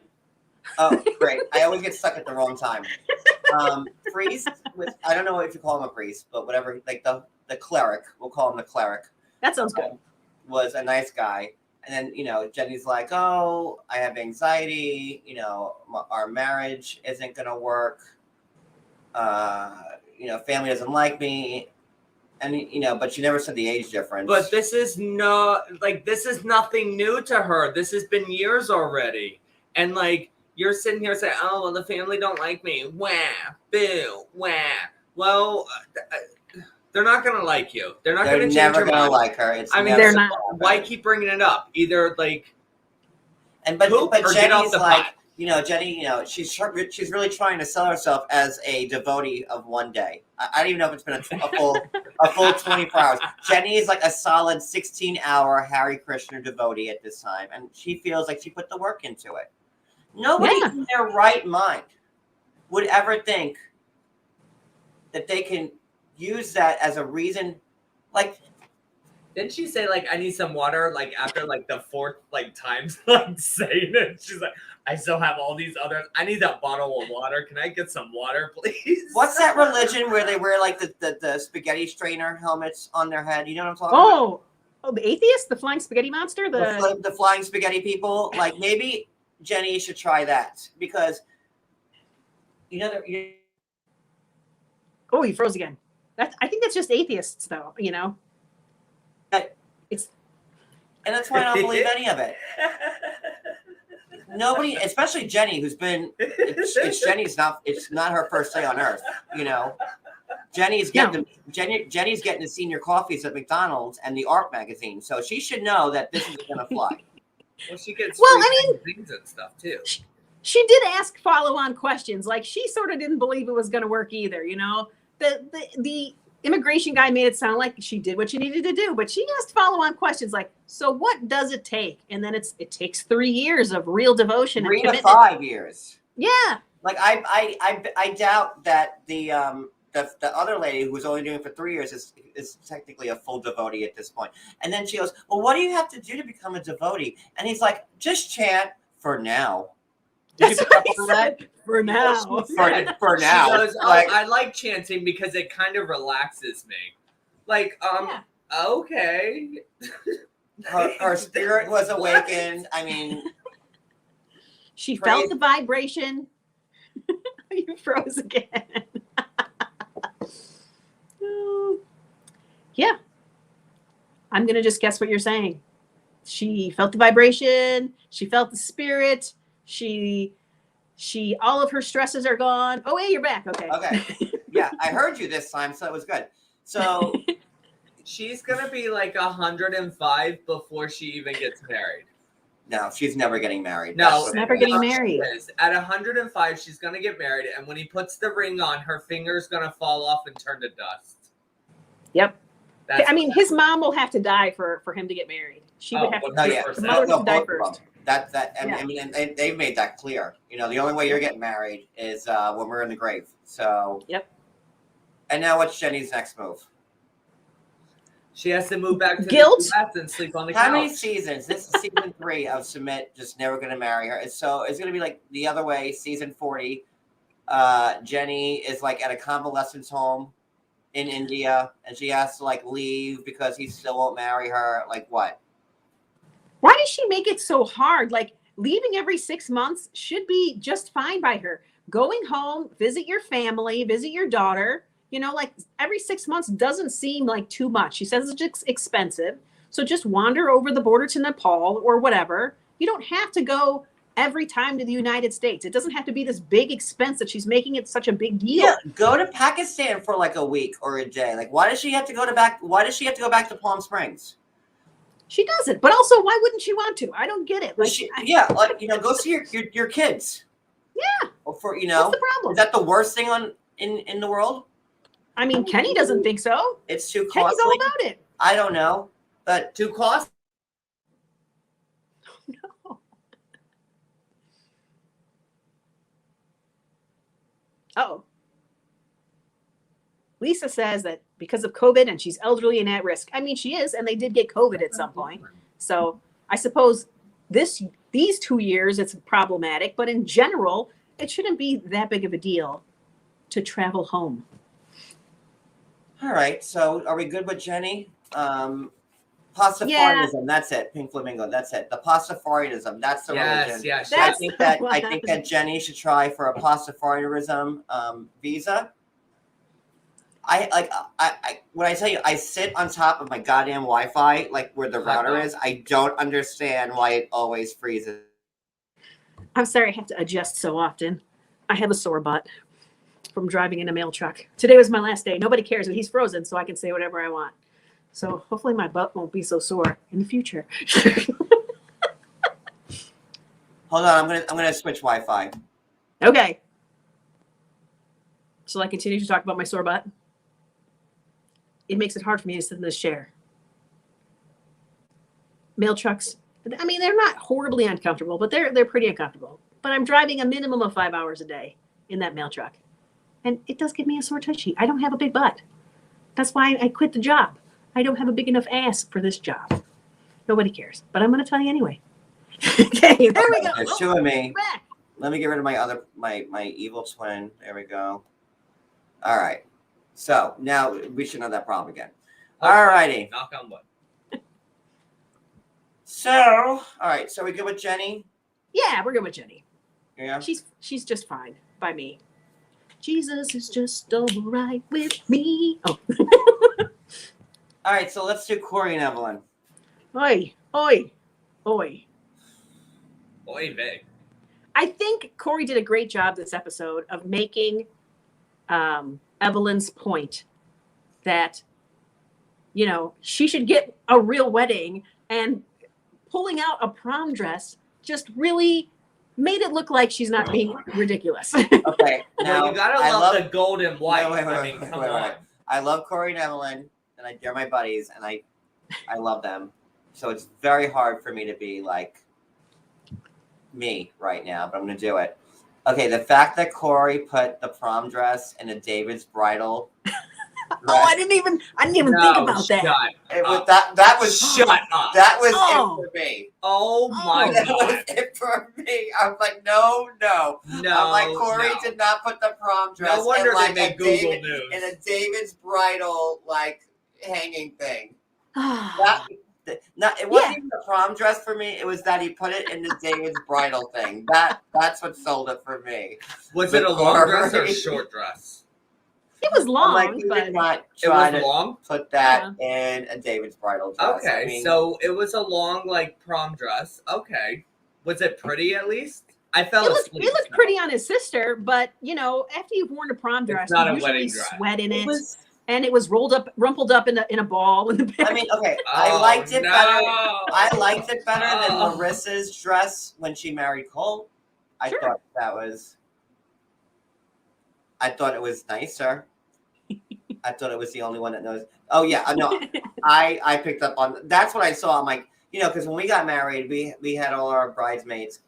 Oh, great. I always get stuck at the wrong time. Priest I don't know if you call him a priest, but whatever, like the cleric, we'll call him the cleric,
that sounds good.
was a nice guy. And then, Jenny's like, oh, I have anxiety. Our marriage isn't going to work. Family doesn't like me. And, but she never said the age difference.
But this is nothing new to her. This has been years already. And you're sitting here saying, oh, well, the family don't like me. Wah, boo, wah. Well, they're not going to like you. They're not going to change
never
your
going to
mind.
like her.
they're not.
Why keep bringing it up? Either
but
poop or get off
Jenny's
the
like,
pot.
Jenny, she's really trying to sell herself as a devotee of one day. I don't even know if it's been a full 24 hours. Jenny is like a solid 16-hour Hare Krishna devotee at this time, and she feels like she put the work into it. Nobody in their right mind would ever think that they can use that as a reason.
Didn't she say I need some water after the 4th time saying it? She's like, I still have all these others. I need that bottle of water. Can I get some water, please?
What's that religion where they wear the spaghetti strainer helmets on their head? You know what I'm talking about?
Oh, the atheist, the flying spaghetti monster,
The flying spaghetti people. Maybe Jenny should try that because
Oh, he froze again. I think that's just atheists, though.
And that's why I don't believe any of it. Nobody, especially Jenny, who's been. It's not her first day on Earth. Jenny's getting Jenny's getting the senior coffees at McDonald's and the art magazine, so she should know that this is going to fly.
Well, she gets things and stuff too.
She did ask follow-on questions. She sort of didn't believe it was going to work either. The immigration guy made it sound like she did what she needed to do, but she asked follow-on questions so what does it take? And then it takes 3 years of real devotion.
3
and
to 5 years.
Yeah.
I doubt that the other lady who was only doing it for 3 years is technically a full devotee at this point. And then she goes, well, what do you have to do to become a devotee? And he's like, just chant for now.
That's what he said. For now.
For now.
She goes, I like chanting because it kind of relaxes me. Okay.
Her spirit was awakened. I mean,
she felt the vibration. You froze again. Yeah. I'm going to just guess what you're saying. She felt the vibration. She felt the spirit. She all of her stresses are gone. Oh, hey, you're back. Okay.
Yeah, I heard you this time, so it was good. So
she's going to be 105 before she even gets married.
No, she's never getting married.
No,
That's
She's
what-
never getting
no,
married.
she is. At 105, she's gonna get married, and when he puts the ring on, her finger's gonna fall off and turn to dust.
Yep.
That's
I mean, his mom will have to die for him to get married. She would have to.
No, yeah.
The mother
No,
would die
both of them.
first.
I mean, and they've made that clear. You know, the only way you're getting married is when we're in the grave. So.
Yep.
And now, what's Jenny's next move?
She has to move back to
Guilt?
the US and sleep on the
How
couch.
many seasons? This is season 3 of Submit. Just never going to marry her. So it's going to be like the other way. Season 40. Jenny is like at a convalescence home in India, and she has to like leave because he still won't marry her. Like what?
Why does she make it so hard? Like leaving every 6 months should be just fine by her. Going home, visit your family, visit your daughter. You know, like every 6 months doesn't seem like too much. She says it's expensive. So just wander over the border to Nepal or whatever. You don't have to go every time to the United States. It doesn't have to be this big expense that she's making it such a big deal.
Yeah, go to Pakistan for like a week or a day. Like, why does she have to go back to Palm Springs?
She doesn't. But also, why wouldn't she want to? I don't get it. Like,
Go see your kids.
Yeah.
Or for
What's the problem?
is that the worst thing in the world?
I mean, Kenny doesn't think so.
It's too
Kenny's
costly.
all about it.
I don't know, but
Too costly.
Oh. Lisa says that because of COVID and she's elderly and at risk. I mean, she is, and they did get COVID at some point. So I suppose these 2 years it's problematic, but in general, it shouldn't be that big of a deal to travel home.
all right. So are we good with Jenny? Pastafarianism. That's it. Pink flamingo. That's it. The Pastafarianism. That's the religion.
Yes.
That's
I think that Jenny should try for a Pastafarianism visa. I when I tell you I sit on top of my goddamn Wi-Fi, like where the router is, I don't understand why it always freezes.
I'm sorry I have to adjust so often. I have a sore butt from driving in a mail truck. Today was my last day. Nobody cares, but he's frozen, so I can say whatever I want. So hopefully my butt won't be so sore in the future.
Hold on, I'm gonna switch Wi-Fi.
Okay. Shall I continue to talk about my sore butt? It makes it hard for me to sit in this chair. Mail trucks, I mean, they're not horribly uncomfortable, but they're pretty uncomfortable. But I'm driving a minimum of 5 hours a day in that mail truck. And it does give me a sore tushy. I don't have a big butt. That's why I quit the job. I don't have a big enough ass for this job. Nobody cares, but I'm going to tell you anyway. Okay, there we go.
There's 2 of me.
Back.
Let me get rid of my evil twin. There we go. All right. So now we shouldn't have that problem again. All righty.
Knock on wood.
So, all right. So we good with Jenny?
Yeah, we're good with Jenny.
Yeah.
She's just fine by me. Jesus is just all right with me. Oh.
All right. So let's do Corey and Evelyn.
Oi, oi, oi.
Oy vey.
I think Corey did a great job this episode of making Evelyn's point that, you know, she should get a real wedding, and pulling out a prom dress just really made it look like she's not being ridiculous.
Okay. Now
Well, you gotta love the gold and white. I mean, come on.
I love Corey and Evelyn, and they're my buddies, and I love them. So it's very hard for me to be like me right now, but I'm going to do it. Okay, the fact that Corey put the prom dress in a David's bridal dress,
I didn't even think about that.
it was, that was
Shut up.
That was
Oh.
it for me.
Oh my
That was
god.
it for me. I was like, no.
No.
I'm like, Corey
no.
did not put the prom dress
No wonder
in like
they
a
made Google
David,
News.
in a David's bridal like hanging thing. It wasn't even the prom dress for me. It was that he put it in the David's bridal thing. That's what sold it for me.
Was it a long dress or a
Corey.
short dress?
It was
I'm
long,
like, you
but
did not
It
try
was
to
long?
put that in a David's bridal dress.
Okay,
I mean,
so it was a long, like, prom dress. Okay. Was it pretty at least? I fell
it
asleep.
looked pretty on his sister. But you know, after you've worn a prom dress,
not
you
a
usually
wedding dress.
sweat in it, and it was rumpled up in a ball in the back.
I mean, okay, I
Oh,
liked it
no.
better. I liked it better than
Oh.
Larissa's dress when she married Cole. I
Sure.
thought it was nicer. I thought it was the only one that knows. Oh yeah, no, I picked up on. That's what I saw. I'm like, because when we got married, we had all our bridesmaids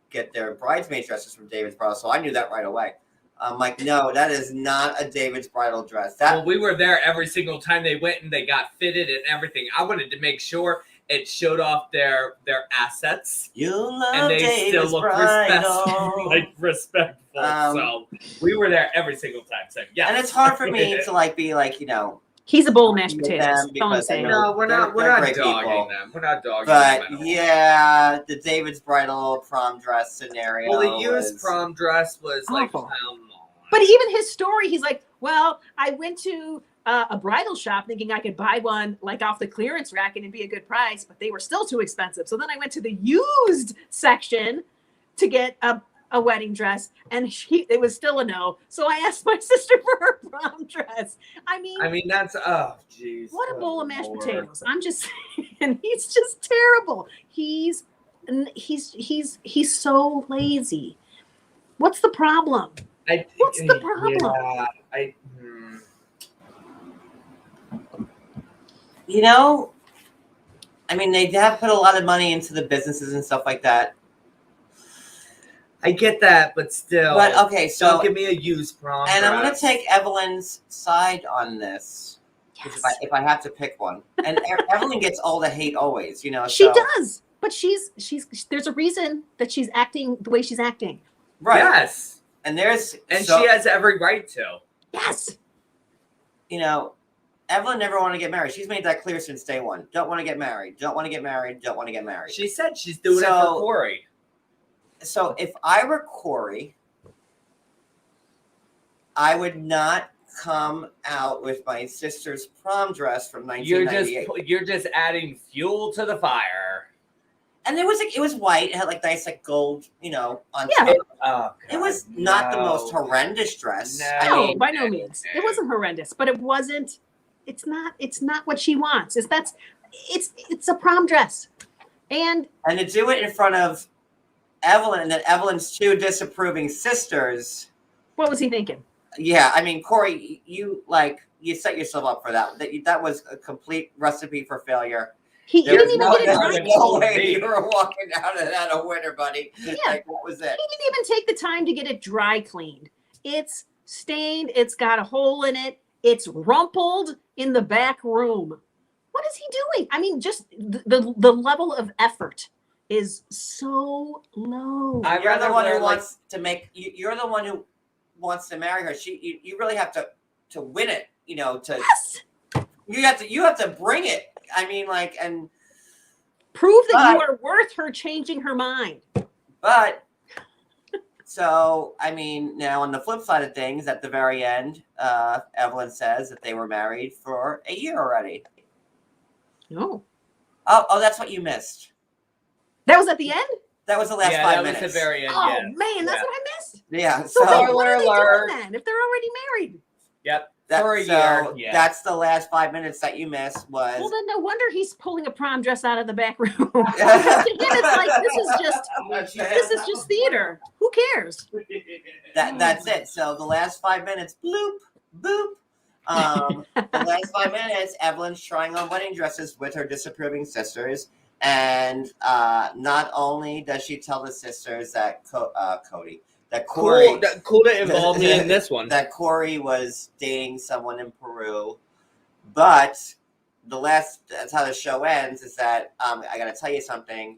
get their bridesmaid dresses from David's Bridal, so I knew that right away. I'm like, no, that is not a David's bridal dress.
Well, we were there every single time they went and they got fitted and everything. I wanted to make sure it showed off their assets.
You love
And they
David's
still look
bridal.
respectful. So we were there every single time. So yeah.
And it's hard for me to be
He's a bowl of mashed
with
potatoes.
them
That's all I'm
because I
saying.
know-
No, we're not
They're great
dogging
people.
them. We're not dogging
But
them.
yeah, the David's bridal prom dress scenario.
Well, the used
was-
prom dress was like,
Awful.
come on.
But even his story, he's like, well, I went to a bridal shop thinking I could buy one like off the clearance rack and it'd be a good price, but they were still too expensive. So then I went to the used section to get a wedding dress, and it was still a no. So I asked my sister for her prom dress. I mean,
That's jeez.
what a bowl of mashed
Lord.
potatoes. I'm just saying, he's just terrible. He's so lazy. What's the problem? What's the problem?
Yeah,
I mean, they have put a lot of money into the businesses and stuff like that.
I get that, but still.
But okay, so
don't give me a used prom.
and I'm going
dress.
to take Evelyn's side on this.
Yes.
If I have to pick one, and Evelyn gets all the hate always,
She
so-
does, but she's there's a reason that she's acting the way she's acting.
right?
Yes,
And
she has every right to.
Yes.
Evelyn never wanted to get married. She's made that clear since day one. Don't want to get married. Don't want to get married. Don't want to get married.
She said she's doing it
So-
for Corey.
So if I were Corey, I would not come out with my sister's prom dress from 1998.
You're just adding fuel to the fire.
And it was white. It had nice gold, on
Yeah.
top. It was not the most horrendous dress.
No.
I
No,
mean,
by no means. It wasn't horrendous, but it wasn't. It's not what she wants. It's a prom dress, and
to do it in front of Evelyn and then Evelyn's two disapproving sisters.
what was he thinking?
Yeah, I mean, Corey, you set yourself up for that. That was a complete recipe for failure.
He
There
didn't
was
even get it
there
dry
was
cleaned.
no way you were walking out of that a winner, buddy.
Yeah.
What was it?
He didn't even take the time to get it dry cleaned. It's stained. It's got a hole in it. It's rumpled in the back room. What is he doing? I mean, just the level of effort is so low.
I'd
You're the
rather
one who
wear,
wants to make. You're the one who wants to marry her. You really have to win it. To
Yes.
you have to bring it. I mean, and
Prove that you
But-
are worth her changing her mind.
but. So, I mean, now on the flip side of things, at the very end, Evelyn says that they were married for a year already.
No.
Oh, that's what you missed.
That was at the end?
That was the last
yeah,
5
that
minutes.
was the very end.
Oh,
yes.
man, that's
Yeah.
what I missed.
Yeah.
So,
So,
then what are they
alert.
doing then if they're already married?
Yep.
that,
for a
so
year. Yeah.
that's the last 5 minutes that you missed was.
Well, then no wonder he's pulling a prom dress out of the back room. To him, it's like, this is just theater. Who cares?
That's it. So the last 5 minutes, bloop, boop. The last 5 minutes, Evelyn's trying on wedding dresses with her disapproving sisters. And not only does she tell the sisters that Corey,
Cool to involve me in this one.
that Corey was dating someone in Peru, but that's how the show ends. Is that I got to tell you something.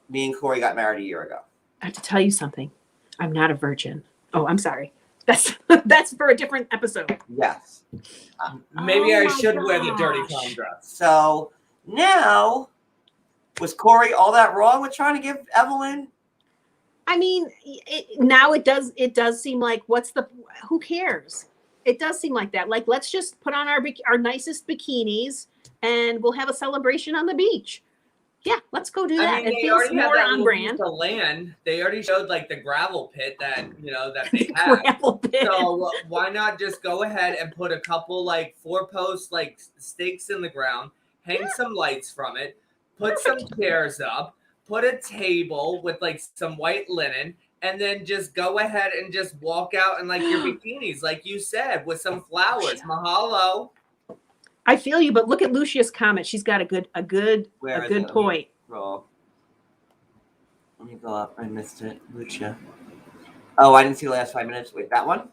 Me and Corey got married a year ago.
I have to tell you something. I'm not a virgin. Oh, I'm sorry. That's for a different episode.
Yes.
Maybe
Oh
I
my
should wear the dirty
gosh.
prom dress.
So now, was Corey all that wrong with trying to give Evelyn?
I mean, now it does seem like who cares? It does seem like that. Like, let's just put on our nicest bikinis and we'll have a celebration on the beach. Yeah, let's go do that.
I mean,
It
they
feels
already had
more
that
on
little
brand.
piece of land. They already showed like the gravel pit that that they had.
Gravel pit.
So why not just go ahead and put a couple like 4-post like stakes in the ground, hang some lights from it, put some chairs up, put a table with like some white linen, and then just go ahead and just walk out in like your bikinis, like you said, with some flowers. Mahalo.
I feel you, but look at Lucia's comment. She's got a good
Where is
good
it?
point.
Roll. Let me go up. I missed it. Lucia. Oh, I didn't see the last 5 minutes. Wait, that one?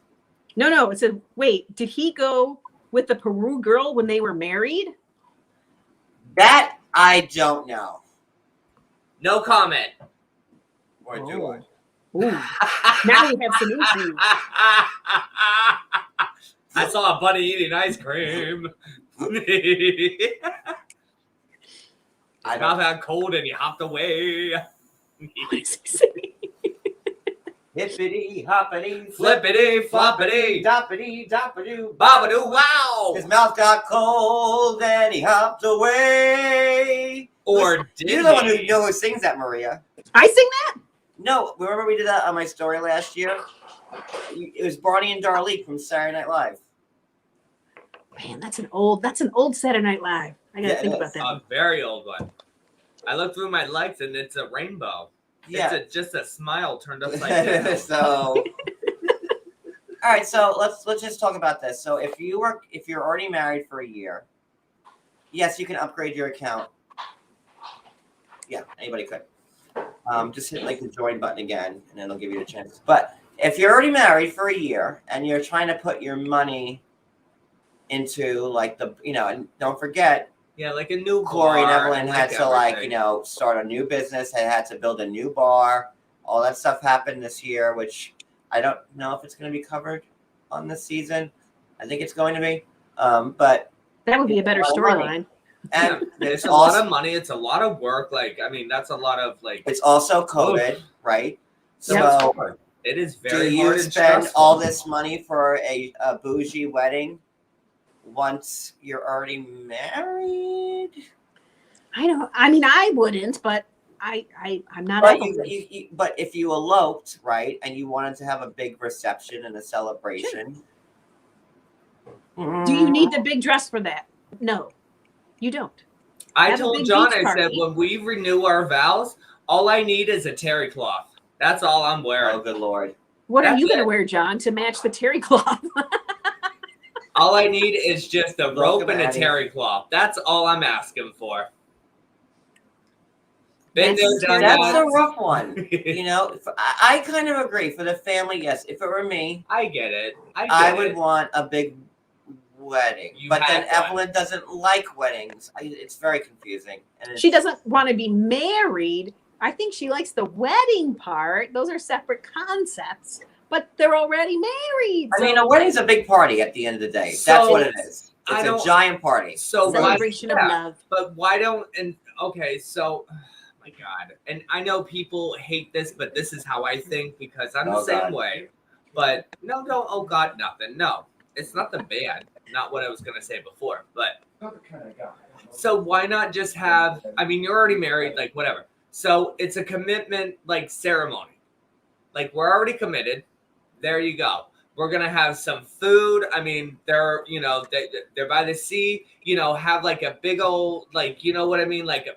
No, it said, wait, did he go with the Peru girl when they were married?
That I don't know.
No comment.
Or do I?
Ooh. Now we have some issues.
I saw a bunny eating ice cream.
I
Mouth
don't.
had cold and he hopped away.
What is he saying?
Hippity hoppity
Flippity floppity.
doppity doppity
Babadoo wow.
His mouth got cold and he hopped away.
Or did
You're the one
he?
who sings that, Maria.
I sing that?
No, remember we did that on my story last year? It was Barney and Darlene from Saturday Night Live.
Man, that's an old Saturday Night Live. I gotta
Yeah,
think
it
about
is.
that.
A very old one. I looked through my likes and it's a rainbow.
Yeah.
It's just a smile turned upside down.
So, all right. So let's just talk about this. So if you're already married for a year, yes, you can upgrade your account. Yeah, anybody could. Just hit like the join button again, and it'll give you the chance. But if you're already married for a year and you're trying to put your money into like and don't forget,
Yeah, like a new
Corey and
bar
Evelyn had to
everything.
start a new business. They had to build a new bar. All that stuff happened this year, which I don't know if it's going to be covered on this season. I think it's going to be, but
That would be a better
It's a lot of money.
storyline.
and
It's a lot of money. It's a lot of work. Like, I mean, that's a lot of like.
It's also COVID, right?
So
So
it is
do
very
you
hard and
spend
stressful.
all this money for a bougie wedding once you're already married?
I wouldn't, but I'm not
But
Evelyn.
but if you eloped, right, and you wanted to have a big reception and a celebration,
Do you need the big dress for that? No, you don't.
I
have a
told
big
John,
beach
I said,
party?
when we renew our vows, all I need is a terry cloth. That's all I'm wearing.
Oh, good Lord.
What are
That's
you going to
it.
wear, John, to match the terry cloth?
All I need is just a rope
Welcome,
and a
Addie.
terry cloth. That's all I'm asking for. Been
That's
there, done
That's a
that.
rough one. I kind of agree. For the family, yes. If it were me,
I get it.
I would want a big wedding.
You
But then
had one.
Evelyn doesn't like weddings. It's very confusing. And
She doesn't want to be married. I think she likes the wedding part. Those are separate concepts, but they're already married.
I mean, a wedding's a big party at the end of the day.
So,
That's what it is.
I
It's a
don't-
giant party.
So
Celebration of love.
But why don't okay, so my God. And I know people hate this, but this is how I think because I'm the
Oh,
same
God.
way. But no, oh God, nothing. No. It's nothing bad. Not what I was gonna say before. But so why not just have you're already married, like whatever. So it's a commitment like ceremony. Like we're already committed. There you go. We're gonna have some food. I mean, they're they're by the sea. Have like a big old like what I mean, like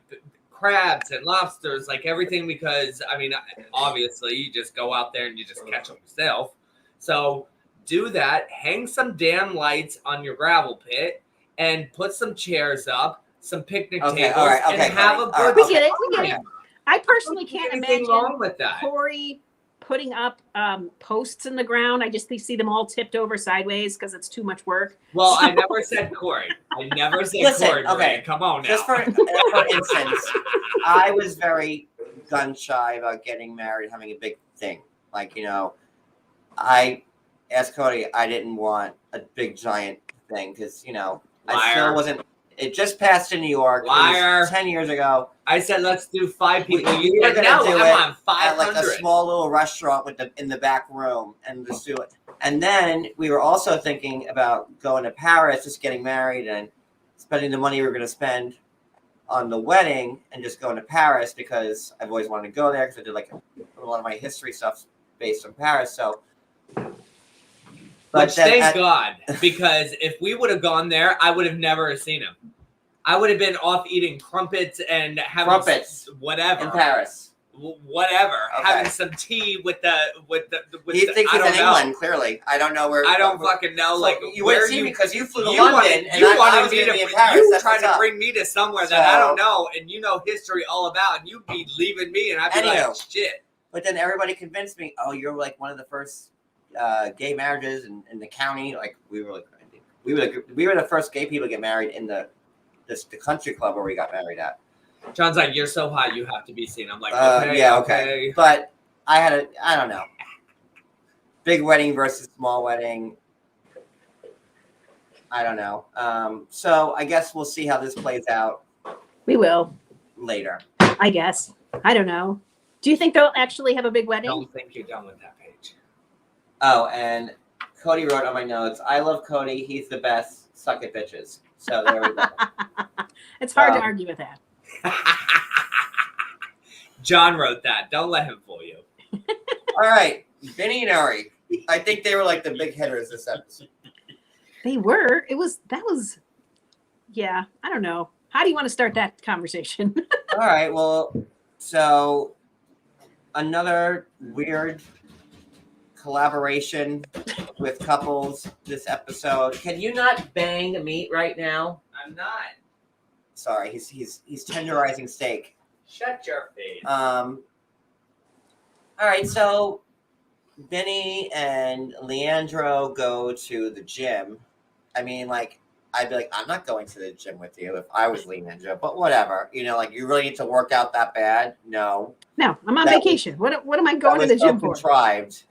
crabs and lobsters, like everything. Because obviously you just go out there and you just catch them yourself. So do that. Hang some damn lights on your gravel pit and put some chairs up, some picnic
Okay,
tables,
all right, okay,
and have a
Connie, all
good.
right,
We get it. We get it. I personally can't
Anything
imagine
wrong with that?
Corey putting up posts in the ground. I just see them all tipped over sideways because it's too much work.
Well, I never said Corey. I never said
Listen,
Corey.
okay.
Maria. Come on now.
Just for instance, I was very gun shy about getting married, having a big thing. Like, I asked Cody, I didn't want a big giant thing because, I still
Liar.
wasn't. It just passed in New York. It was
Liar.
10 years ago.
I said let's do 5 people.
We
You
were
said
gonna
no.
do
I'm
it
on
at like a
500.
small little restaurant in the back room and just do it. And then we were also thinking about going to Paris, just getting married and spending the money we were going to spend on the wedding and just going to Paris because I've always wanted to go there because I did like a lot of my history stuff based on Paris. So,
Which thank God, because if we would have gone there, I would have never seen him. I would have been off eating crumpets and having whatever
in Paris.
Whatever,
Okay.
having some tea with the.
He thinks he's in England. Clearly, I don't know where.
I don't fucking know.
So
like
you
where
wouldn't see me because you flew to
you
London, and I was going to be in Paris.
You tried to bring me to somewhere that I don't know, and you know history all about, and you'd be leaving me, and I'd be like, shit.
But then everybody convinced me, oh, you're like one of the first gay marriages in the county. Like we were the first gay people to get married in the country club where we got married at.
John's like, you're so hot, you have to be seen. I'm like, okay.
But I don't know. Big wedding versus small wedding. I don't know. So I guess we'll see how this plays out.
We will.
Later.
I guess. I don't know. Do you think they'll actually have a big wedding?
I don't think you're done with that page.
Oh, and Cody wrote on my notes, I love Cody. He's the best. Suck it, bitches. So there we go.
It's hard to argue with that.
John wrote that. Don't let him fool you.
All right. Vinny and Ari. I think they were like the big hitters this episode.
They were. Yeah, I don't know. How do you want to start that conversation?
All right. Well, so another weird collaboration with couples this episode. Can you not bang meat right now?
I'm not.
Sorry, he's tenderizing steak.
Shut your face.
All right, so Benny and Leandro go to the gym. I mean, like, I'd be like, I'm not going to the gym with you if I was Leandro, but whatever. You know, like, you really need to work out that bad? No.
No, I'm on vacation. What am I going to the gym for?
Contrived.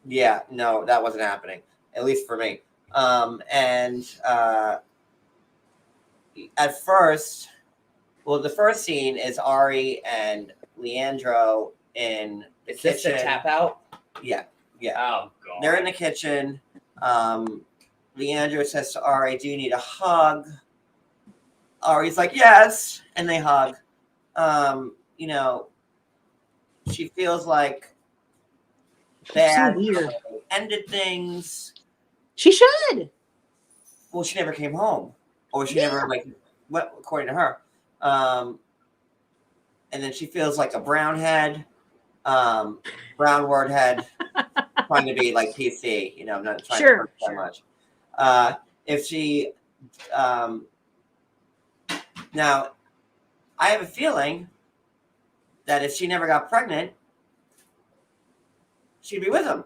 Yeah, no, that wasn't happening, at least for me. At first, well, the first scene is Ari and Leandro in the kitchen.
Is this the tap out?
Yeah.
Oh, God.
They're in the kitchen. Leandro says to Ari, do you need a hug? Ari's like, yes. And they hug. You know, she feels like bad.
So weird.
Ended things.
She should.
Well, she never came home. Or she never, like, went, according to her. And then she feels like a brown head. Brown word head. Trying to be, like, PC. You know, I'm not trying to hurt so much. If she... now, I have a feeling that if she never got pregnant, she'd be with him.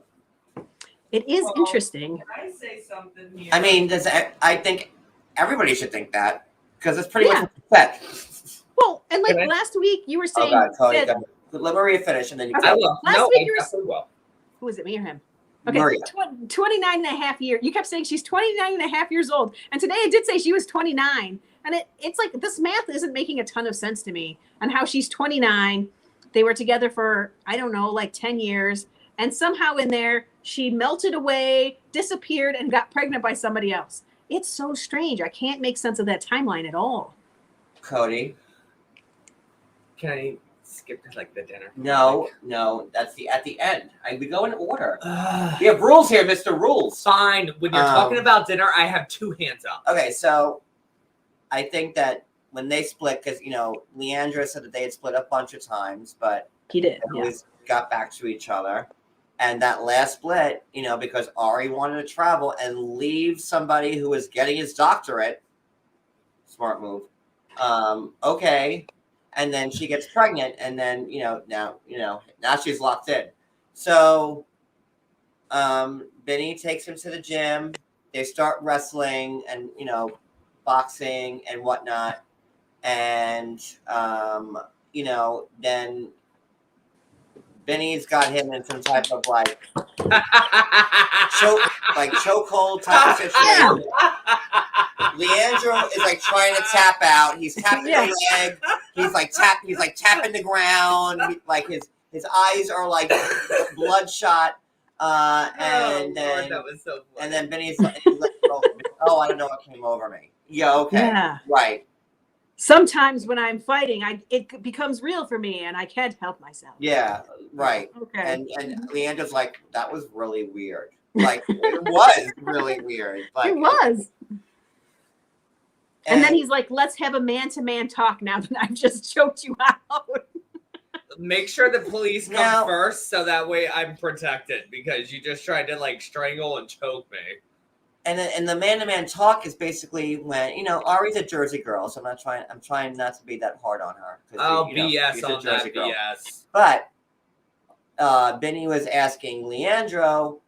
It is interesting.
Can I say something here?
I mean, I think everybody should think that because it's pretty much set.
Well, and like last week, you were saying.
Oh, God, Cody, let Maria finish and then you
okay. Last week, you
were.
Who is it, me or him? Okay,
Maria.
29 and a half years. You kept saying she's 29 and a half years old. And today I did say she was 29. And it's like this math isn't making a ton of sense to me on how she's 29. They were together for, I don't know, like 10 years. And somehow in there, she melted away, disappeared, and got pregnant by somebody else. It's so strange. I can't make sense of that timeline at all.
Cody.
Can I skip to like the dinner?
No, that's at the end. We go in order. We have rules here, Mr. Rules.
Fine. When you're talking about dinner, I have two hands up.
Okay, so I think that when they split, because Leandra said that they had split a bunch of times, but
he did.
They always got back to each other. And that last split, because Ari wanted to travel and leave somebody who was getting his doctorate. Smart move. Okay. And then she gets pregnant, and then now she's locked in. So Benny takes him to the gym. They start wrestling and boxing and whatnot. And then Benny's got him in some type of chokehold type of situation. Leandro is like trying to tap out. He's tapping the leg. He's tapping the ground. His eyes are like bloodshot. And then
that was so funny.
And then Benny's like, oh, I don't know what came over me. Yeah, okay.
Yeah.
Right.
sometimes when I'm fighting, it becomes real for me, and I can't help myself.
Yeah, right.
Okay.
And Leandra's like, that was really weird. Like, it was really weird. Like,
It was. And then he's like, let's have a man-to-man talk now that I've just choked you out.
Make sure the police come
Now-
first so that way I'm protected because you just tried to like strangle and choke me.
And the man-to-man talk is basically when, Ari's a Jersey girl, so I'm trying not to be that hard on her.
Oh,
BS
BS on that BS.
But Benny was asking Leandro,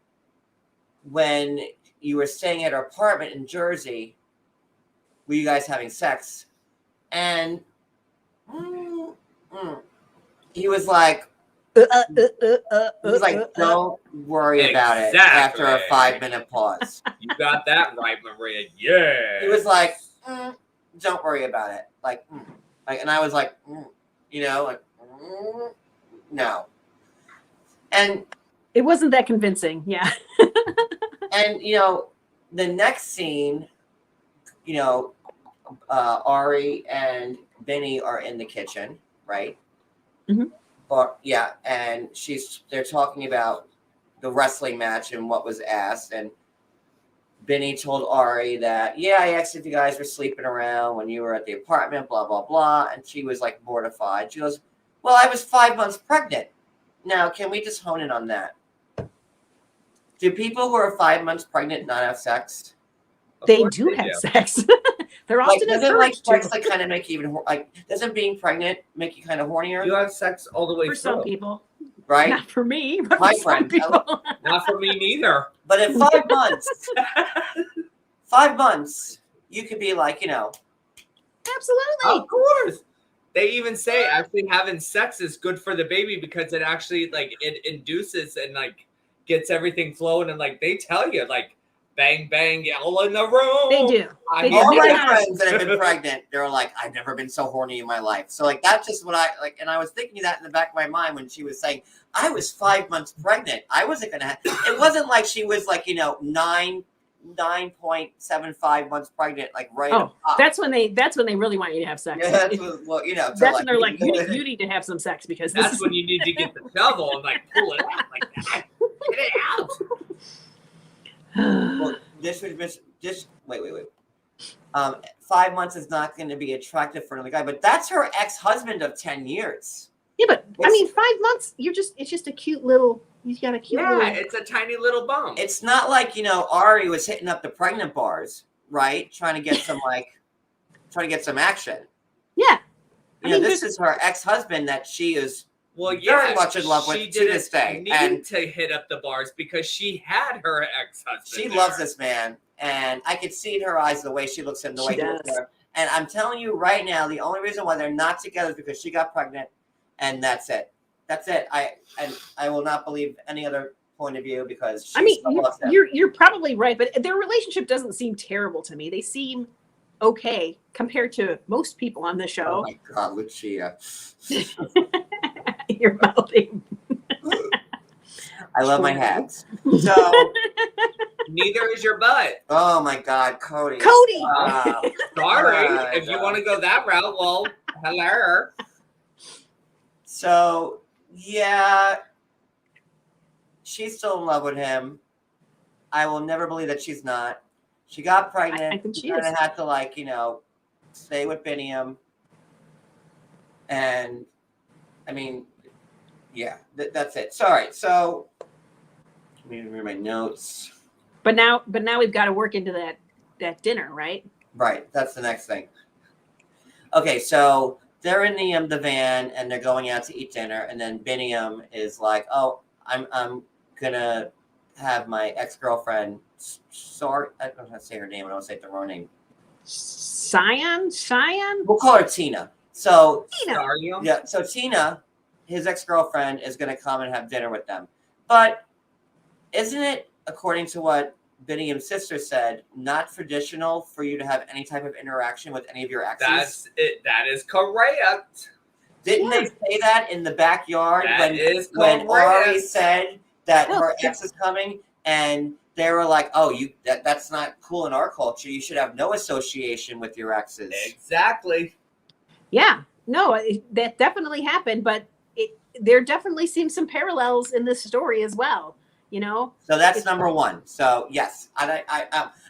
when you were staying at her apartment in Jersey, were you guys having sex? And he was like, don't worry about it after a 5-minute pause.
You got that right, Maria. Yeah.
He was like, don't worry about it. And I was like, no. And
It wasn't that convincing. Yeah.
and the next scene, Ari and Benny are in the kitchen, right?
Mhm.
And they're talking about the wrestling match and what was asked, and Benny told Ari that, I asked if you guys were sleeping around when you were at the apartment, blah, blah, blah. And she was like mortified. She goes, well, I was 5 months pregnant. Now, can we just hone in on that? Do people who are 5 months pregnant not have sex?
They do have sex. They're often
doesn't
encouraged
sex
to.
kind of make you even doesn't being pregnant make you kind of hornier?
You have sex all the way
For
through.
some people.
Right?
Not for me, but
My
for some
friend,
people.
Not for me neither.
But in 5 months, 5 months, you could be like,
Absolutely.
Of course. They even say actually having sex is good for the baby because it actually it induces and gets everything flowing, and they tell you bang bang all in the room.
They do. They do.
all
They
my
have-
friends that have been pregnant, they're like, I've never been so horny in my life. So that's just what I like. And I was thinking that in the back of my mind when she was saying, I was 5 months pregnant. I wasn't going to have, it wasn't like she was 9.75 months pregnant, right.
Oh, that's when they really want you to have sex.
Yeah, that's what,
That's when they're like, you need to have some sex because this
That's
is
when you need to get the shovel and pull it out like that. Get it out.
Well, wait. 5 months is not going to be attractive for another guy, but that's her ex-husband of 10 years.
Yeah, but I mean, 5 months. It's just a cute little. He's got a cute little.
Yeah, it's a tiny little bump.
It's not like Ari was hitting up the pregnant bars, right? Trying to get some action.
Yeah.
This is her ex-husband that she is very much in love with to this day.
And to hit up the bars because she had her ex-husband.
She loves this man, and I could see in her eyes the way she looks at him, the way he looks at her. And I'm telling you right now, the only reason why they're not together is because she got pregnant, and that's it. That's it. I will not believe any other point of view because she still loves him.
You're probably right, but their relationship doesn't seem terrible to me. They seem okay compared to most people on the show.
Oh my God, Lucia.
You're mouthing.
I love my hats. So
neither is your butt.
Oh my God, Cody.
Cody.
Sorry, if you want to go that route, well, hello.
So yeah, she's still in love with him. I will never believe that she's not. She got pregnant.
I think she
and
is.
had to stay with Biniam. And I mean, yeah, that's it. Sorry. So let me read my notes.
But now we've got to work into that dinner, right?
Right. That's the next thing. Okay, so they're in the van and they're going out to eat dinner, and then Biniam is like, "Oh, I'm gonna have my ex-girlfriend." Sorry, I don't know how to say her name. I don't want to say the wrong name.
Cheyenne.
We'll call her Tina. So
Tina.
yeah, so Tina, his ex-girlfriend, is going to come and have dinner with them. But isn't it, according to what Biniam's sister said, not traditional for you to have any type of interaction with any of your exes?
That's it. That is correct.
Didn't they say that in the backyard when
correct.
Ari said that her ex is coming, and they were like, "Oh, that's not cool in our culture. You should have no association with your exes."
Exactly.
Yeah, no, that definitely happened, but there definitely seems some parallels in this story as well. You know,
So that's
It's-
number one. So yes,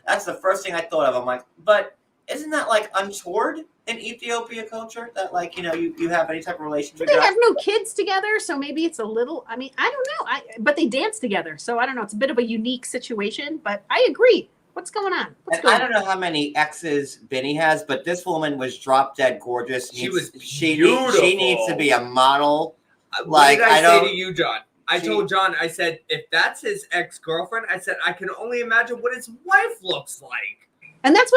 that's the first thing I thought of. I'm like, but isn't that like untoward in Ethiopia culture that like you have any type of relationship?
they have no kids together, so maybe it's a little. I mean, I don't know. But they dance together, so I don't know. It's a bit of a unique situation, but I agree. What's going on? What's
And
going
I don't know how many exes Benny has, but this woman was drop dead gorgeous.
She was
she
beautiful.
needs to be a model.
What
Like,
did I
I
say
don't-
to you, John? I told John, I said, if that's his ex-girlfriend, I said, I can only imagine what his wife looks like.
And that's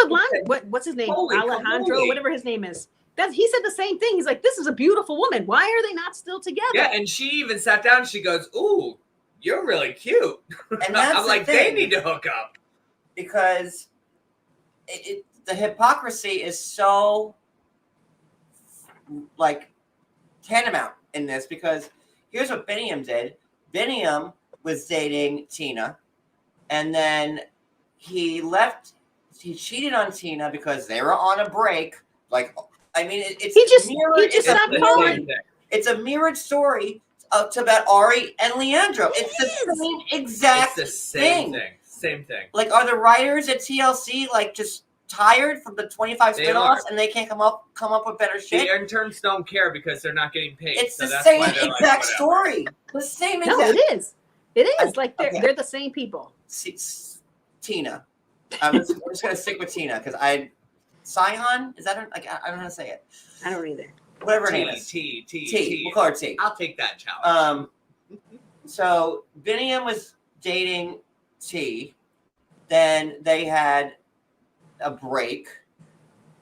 what's his name?
Holy
Alejandro,
camoli.
whatever his name is. He said the same thing. He's like, this is a beautiful woman. Why are they not still together?
Yeah, and she even sat down. She goes, "Ooh, you're really cute."
And that's
I'm
the
like,
thing,
they need to hook up.
because the hypocrisy is so like tantamount in this, because here's what Biniam did. Biniam was dating Tina, and then he cheated on Tina because they were on a break. Like, I mean, it's
He just
It's
stopped
the
calling.
same thing.
It's a mirrored story about Ari and Leandro. It's the same exact
It's the same
thing.
thing. Same thing.
Like, are the writers at TLC like just tired from the 25
They
spinoffs
are.
and they can't come up with better
The
shit?
interns don't care because they're not getting paid.
It's
so
the
that's
same
why they're like,
exact
whatever.
story. The same exact.
No, it is. It is. Like
Okay.
they're the same people.
Tina. I'm just gonna stick with Tina because Sion, is that her? Like, I don't know how to say it.
I don't either.
Whatever her name is.
T.
We'll call her T.
I'll take that challenge.
So Biniam was dating T. Then they had a break,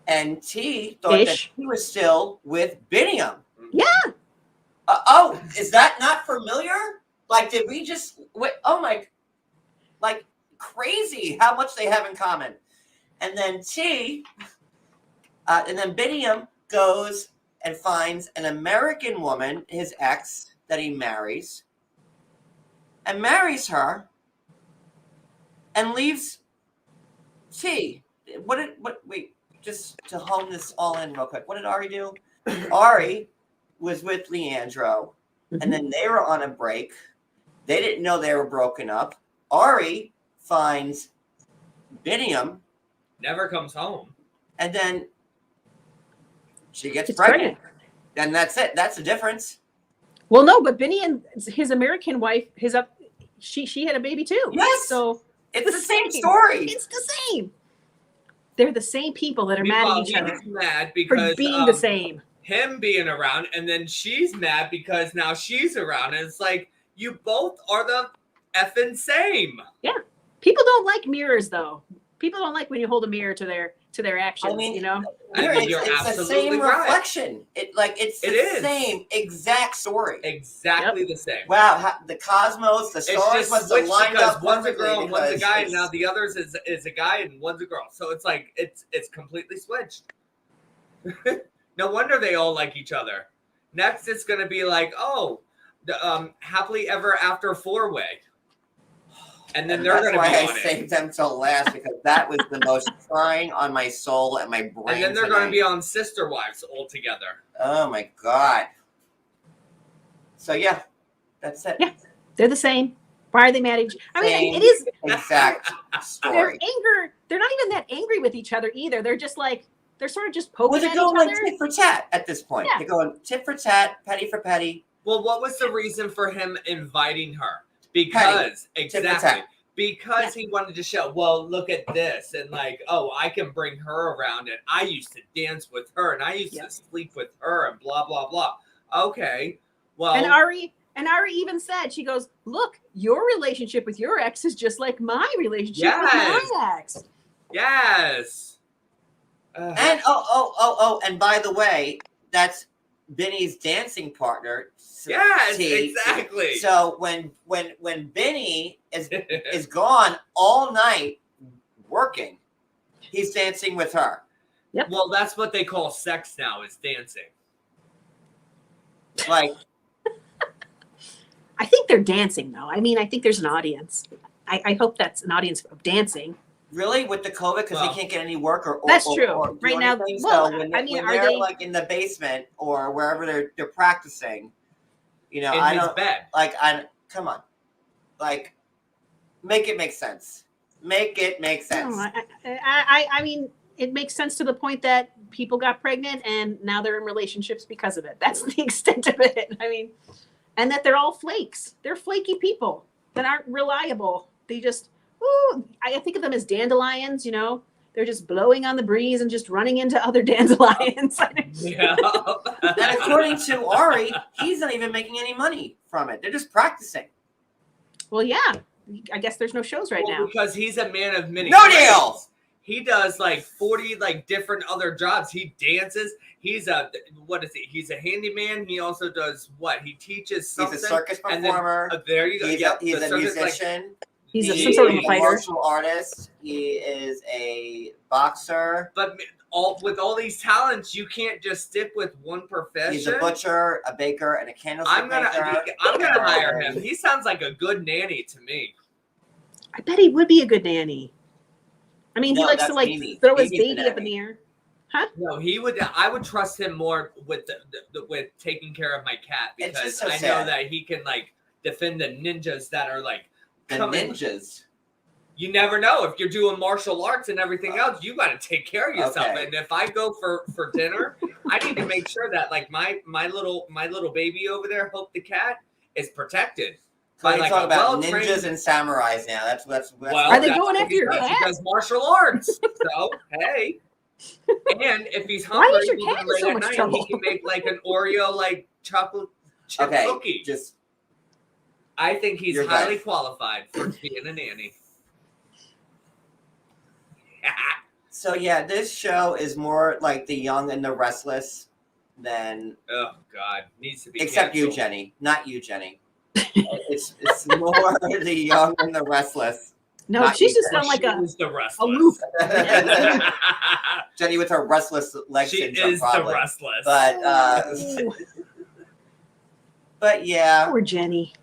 and T thought that
Ish.
he was still with Biniam.
Yeah.
Oh, is that not familiar? Like, did we just wait? Oh my, like, crazy how much they have in common. And then and then Biniam goes and finds an American woman, his ex, that he marries, and marries her, and leaves T. Wait, just to hone this all in real quick. What did Ari do? Ari was with Leandro, and then they were on a break. They didn't know they were broken up. Ari finds Biniam,
Never comes home.
and then she gets
It's
pregnant. And that's it. That's the difference.
Well, no, but Benny and his American wife, she had a baby too.
Yes.
So
It's the same story.
it's the same. They're the same people that are mad at each other
He's mad
for
because
being the same.
him being around, and then she's mad because now she's around. And it's like, you both are the effing same.
People don't like mirrors, though. People don't like when you hold a mirror to their actions.
I mean,
you know,
I mean, you're
it's the
absolutely
same
right.
reflection. It's
It
the
is.
same exact story.
Exactly the same.
Wow, the cosmos, the
It's
stars
just
must have
switched
lined
because
up
one's a
perfectly
girl and one's a
because
guy, and
it's-
now the others is a guy and one's a girl. So it's like it's completely switched. No wonder they all like each other. Next, it's gonna be like, oh, the happily ever after 4-way, and then they're
that's
gonna
why
be
I
on it.
saved them till last, because that was the most trying on my soul and my brain.
And then they're
tonight.
going to be on Sister Wives all together.
Oh my god. So yeah, that's it.
Yeah. They're the same. Why are they mad at each? I mean,
Same
it is
exact
their
story.
anger. They're not even that angry with each other either. They're just like they're sort of just
Well,
poking
they're
at each
going like
other.
tit for tat at this point.
Yeah.
They're going tit for tat, petty for petty.
Well, what was the reason for him inviting her? Because
Tit for
exactly.
tat.
Because he wanted to show, well, look at this, and like, oh, I can bring her around, and I used to dance with her, and I used to sleep with her, and blah blah blah. Okay, well,
And Ari even said, she goes, look, your relationship with your ex is just like my relationship with my ex.
yes.
And and by the way, that's Benny's dancing partner.
Yes,
T.
exactly.
So when Benny is gone all night working, he's dancing with her.
Yep.
Well, that's what they call sex now, is dancing.
Like,
I think they're dancing though. I mean, I think there's an audience. I hope that's an audience of dancing.
Really, with the COVID, because
Well,
they can't get any work or
That's
or,
true.
or do
Right now,
anything.
well,
So when,
I mean,
when
are
they're
they-
like in the basement or wherever they're practicing, you know,
in
I
his
don't
bed.
like. Come on, like, make it make sense. Make it make sense.
No, I mean, it makes sense to the point that people got pregnant and now they're in relationships because of it. That's the extent of it. I mean, and that they're all flakes. They're flaky people that aren't reliable. They just, I think of them as dandelions, you know? They're just blowing on the breeze and just running into other dandelions.
Yeah.
And according to Ari, he's not even making any money from it. They're just practicing.
Well, yeah. I guess there's no shows right now.
Because he's a man of many
No
trades.
deal!
He does like 40 like different other jobs. He dances. He's a what is he? He's a handyman. He also does what? He teaches something.
He's a circus
and then-
performer.
there you go.
He's
Yep,
he's
the
a
circus, like,
musician.
He's
He's
some sort of a
a
fighter.
martial artist. He is a boxer.
but with all these talents, you can't just stick with one profession.
He's a butcher, a baker, and a candlestick
I'm gonna
maker.
hire him. He sounds like a good nanny to me.
I bet he would be a good nanny. I mean, he
No,
likes to
that's
like
Mimi.
throw his
Mimi's the
baby up in
nanny.
the air.
No, he would. I would trust him more with with taking care of my cat
It's
because
just so
I know
sad.
that he can like defend the ninjas that are like
The
coming.
ninjas.
You never know if you're doing martial arts and everything else. You got to take care of yourself.
Okay.
And if I go for dinner, I need to make sure that like my little baby over there, Hope the cat, is protected.
So you
like
talk
a
about
well-trained-
ninjas and samurais now. That's
Well,
Are they
that's
going
what
after
he
your
does.
cat?
He does martial arts. So hey, and if he's
Why
hungry,
is your
even
cat in
late
so
at
much
night,
trouble?
he can make like an Oreo like chocolate chip
okay.
cookie.
Just
I think he's
You're
highly
right.
qualified for being a nanny.
so yeah, this show is more like the young and the restless than
Oh God, needs to be
except you,
canceled.
Jenny. Not you, Jenny. It's more the young and the restless.
No,
Not
she's
you,
just on like
She
a
is the restless.
loop.
Jenny with her restless leg
She
syndrome,
is
probably.
the restless.
But yeah,
Poor Jenny.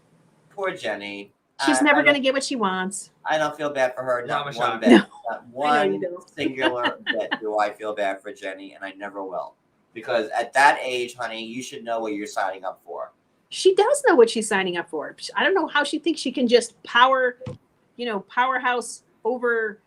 poor Jenny.
She's
I
never
don't-
going to get what she wants.
I don't feel bad for her. Not
Mama
one
Shop.
bit.
No.
Not
I know
one
you don't.
singular bit do I feel bad for Jenny, and I never will. Because at that age, honey, you should know what you're signing up for.
She does know what she's signing up for. I don't know how she thinks she can just powerhouse over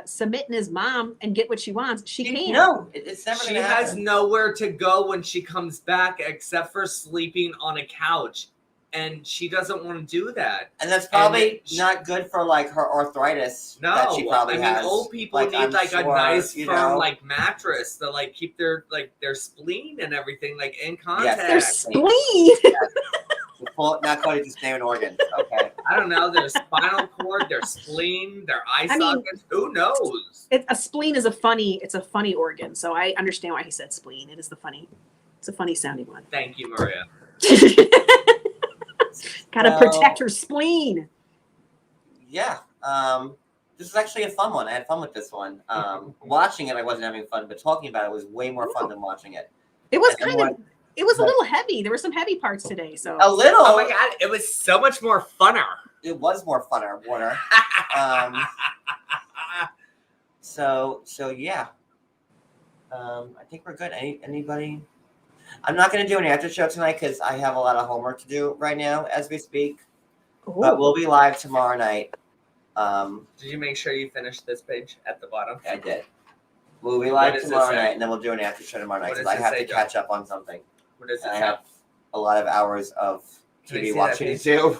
submit in his mom and get what she wants. She can't.
No, it's never
She
going to
has
happen.
nowhere to go when she comes back except for sleeping on a couch, and she doesn't want to do that.
And that's probably
And
not good for like her arthritis
No,
that she probably
I mean
has.
old people
Like,
need
I'm
like a
sure,
nice
you
firm
know.
like mattress to like keep their spleen and everything like in contact.
Their
Yes.
spleen.
Not quite just name an organ. Okay.
I don't know, their spinal cord, their spleen, their eye
I mean-
sockets. Who knows?
A spleen is a funny organ. So I understand why he said spleen. It's a funny sounding one.
Thank you, Maria.
Gotta
Well-
protect her spleen.
Yeah. This is actually a fun one. I had fun with this one. Watching it, I wasn't having fun, but talking about it was way more fun than watching it.
It was
And
kind of. It was a little heavy. There were some heavy parts today. So
A little.
Oh my god, it was so much more funner.
It was more funner, Warner. So yeah. I think we're good. Anybody? I'm not going to do an after show tonight because I have a lot of homework to do right now as we speak. But we'll be live tomorrow night.
Did you make sure you finished this page at the bottom?
I did. We'll be
What
live
does it
tomorrow
say?
night, and then we'll do an after show tomorrow night
What
because
does
I
it
have
say,
to catch up on something.
What does it
And I
say?
have a lot of hours of
Can I
TV
see that
watching to
page?
do.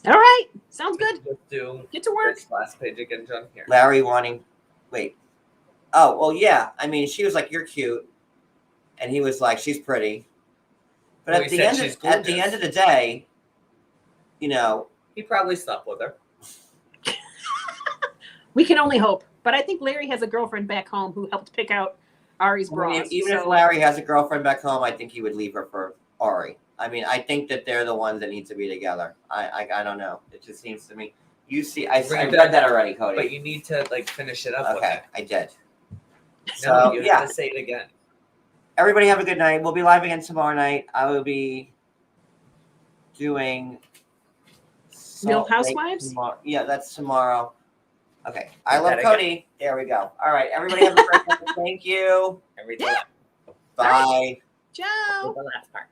all right, sounds good.
Let's do
Get to work.
this last page again, John. Here.
Larry wanting, wait. Oh, well, yeah. I mean, she was like, "You're cute," and he was like, "She's pretty." But
Well,
at
he
the
said
end,
she's
at the
gorgeous.
end of the day, you know,
He probably slept with her.
We can only hope. But I think Larry has a girlfriend back home who helped pick out Ari's
I
bras.
mean, even if
so-
Larry has a girlfriend back home, I think he would leave her for Ari. I mean, I think that they're the ones that need to be together. I don't know. It just seems to me. You see, I
Read
read that already, Cody.
But you need to like finish it up
Okay, I did.
with it.
So
No, you
yeah,
have to say it again.
everybody have a good night. We'll be live again tomorrow night. I will be doing
Real
Salt Lake
Housewives?
tomorrow. Yeah, that's tomorrow. Okay. I
Is
love
that again?
Cody. There we go. All right. Everybody have a great day. Thank you.
And read the,
Yeah.
Bye.
Ciao.
read the last part.